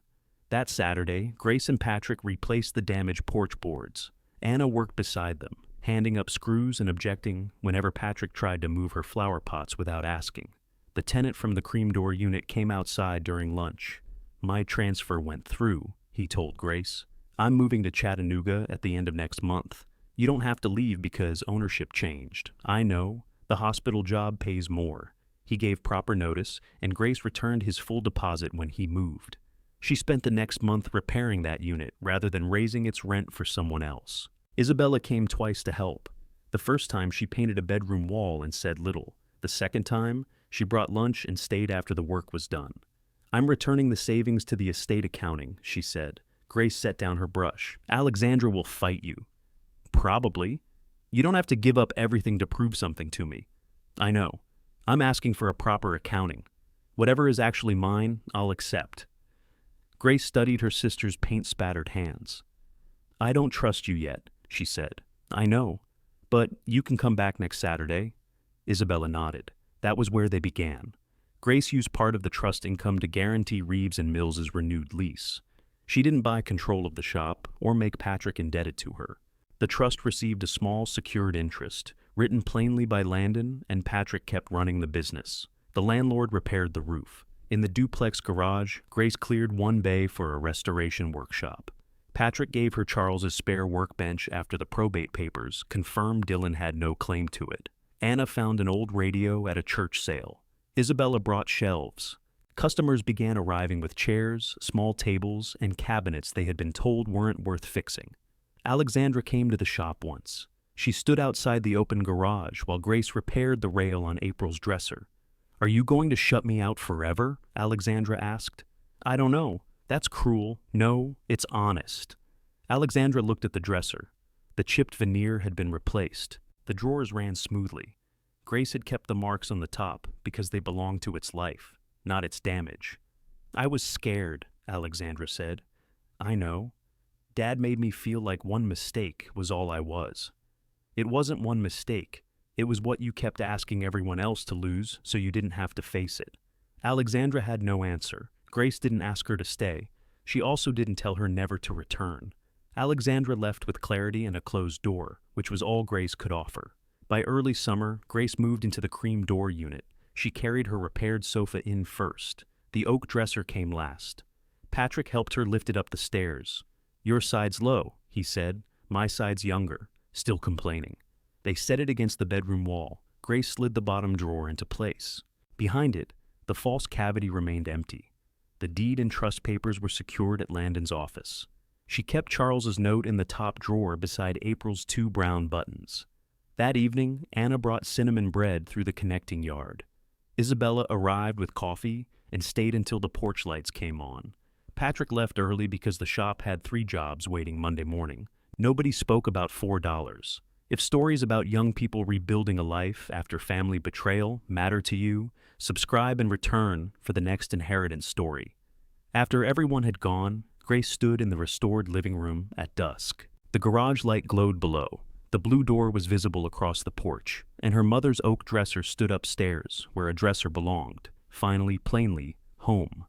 That Saturday, Grace and Patrick replaced the damaged porch boards. Anna worked beside them, handing up screws and objecting whenever Patrick tried to move her flower pots without asking. The tenant from the cream door unit came outside during lunch. "My transfer went through," he told Grace. "I'm moving to Chattanooga at the end of next month. You don't have to leave because ownership changed. I know. The hospital job pays more." He gave proper notice, and Grace returned his full deposit when he moved. She spent the next month repairing that unit rather than raising its rent for someone else. Isabella came twice to help. The first time she painted a bedroom wall and said little. The second time, she brought lunch and stayed after the work was done. "I'm returning the savings to the estate accounting," she said. Grace set down her brush. "Alexandra will fight you." "Probably. You don't have to give up everything to prove something to me." "I know. I'm asking for a proper accounting. Whatever is actually mine, I'll accept." Grace studied her sister's paint-spattered hands. "I don't trust you yet," she said. "I know. But you can come back next Saturday." Isabella nodded. That was where they began. Grace used part of the trust income to guarantee Reeves and Mills's renewed lease. She didn't buy control of the shop or make Patrick indebted to her. The trust received a small secured interest, written plainly by Landon, and Patrick kept running the business. The landlord repaired the roof. In the duplex garage, Grace cleared one bay for a restoration workshop. Patrick gave her Charles's spare workbench after the probate papers confirmed Dylan had no claim to it. Anna found an old radio at a church sale. Isabella brought shelves. Customers began arriving with chairs, small tables, and cabinets they had been told weren't worth fixing. Alexandra came to the shop once. She stood outside the open garage while Grace repaired the rail on April's dresser. "Are you going to shut me out forever?" Alexandra asked. "I don't know. That's cruel. No, it's honest." Alexandra looked at the dresser. The chipped veneer had been replaced. The drawers ran smoothly. Grace had kept the marks on the top because they belonged to its life, not its damage. "I was scared," Alexandra said. "I know. Dad made me feel like one mistake was all I was." "It wasn't one mistake. It was what you kept asking everyone else to lose so you didn't have to face it." Alexandra had no answer. Grace didn't ask her to stay. She also didn't tell her never to return. Alexandra left with clarity and a closed door, which was all Grace could offer. By early summer, Grace moved into the cream door unit. She carried her repaired sofa in first. The oak dresser came last. Patrick helped her lift it up the stairs. "Your side's low," he said. "My side's younger," still complaining. They set it against the bedroom wall. Grace slid the bottom drawer into place. Behind it, the false cavity remained empty. The deed and trust papers were secured at Landon's office. She kept Charles's note in the top drawer beside April's 2 brown buttons. That evening, Anna brought cinnamon bread through the connecting yard. Isabella arrived with coffee and stayed until the porch lights came on. Patrick left early because the shop had 3 jobs waiting Monday morning. Nobody spoke about $4. If stories about young people rebuilding a life after family betrayal matter to you, subscribe and return for the next inheritance story. After everyone had gone, Grace stood in the restored living room at dusk. The garage light glowed below. The blue door was visible across the porch, and her mother's oak dresser stood upstairs, where a dresser belonged, finally, plainly, home.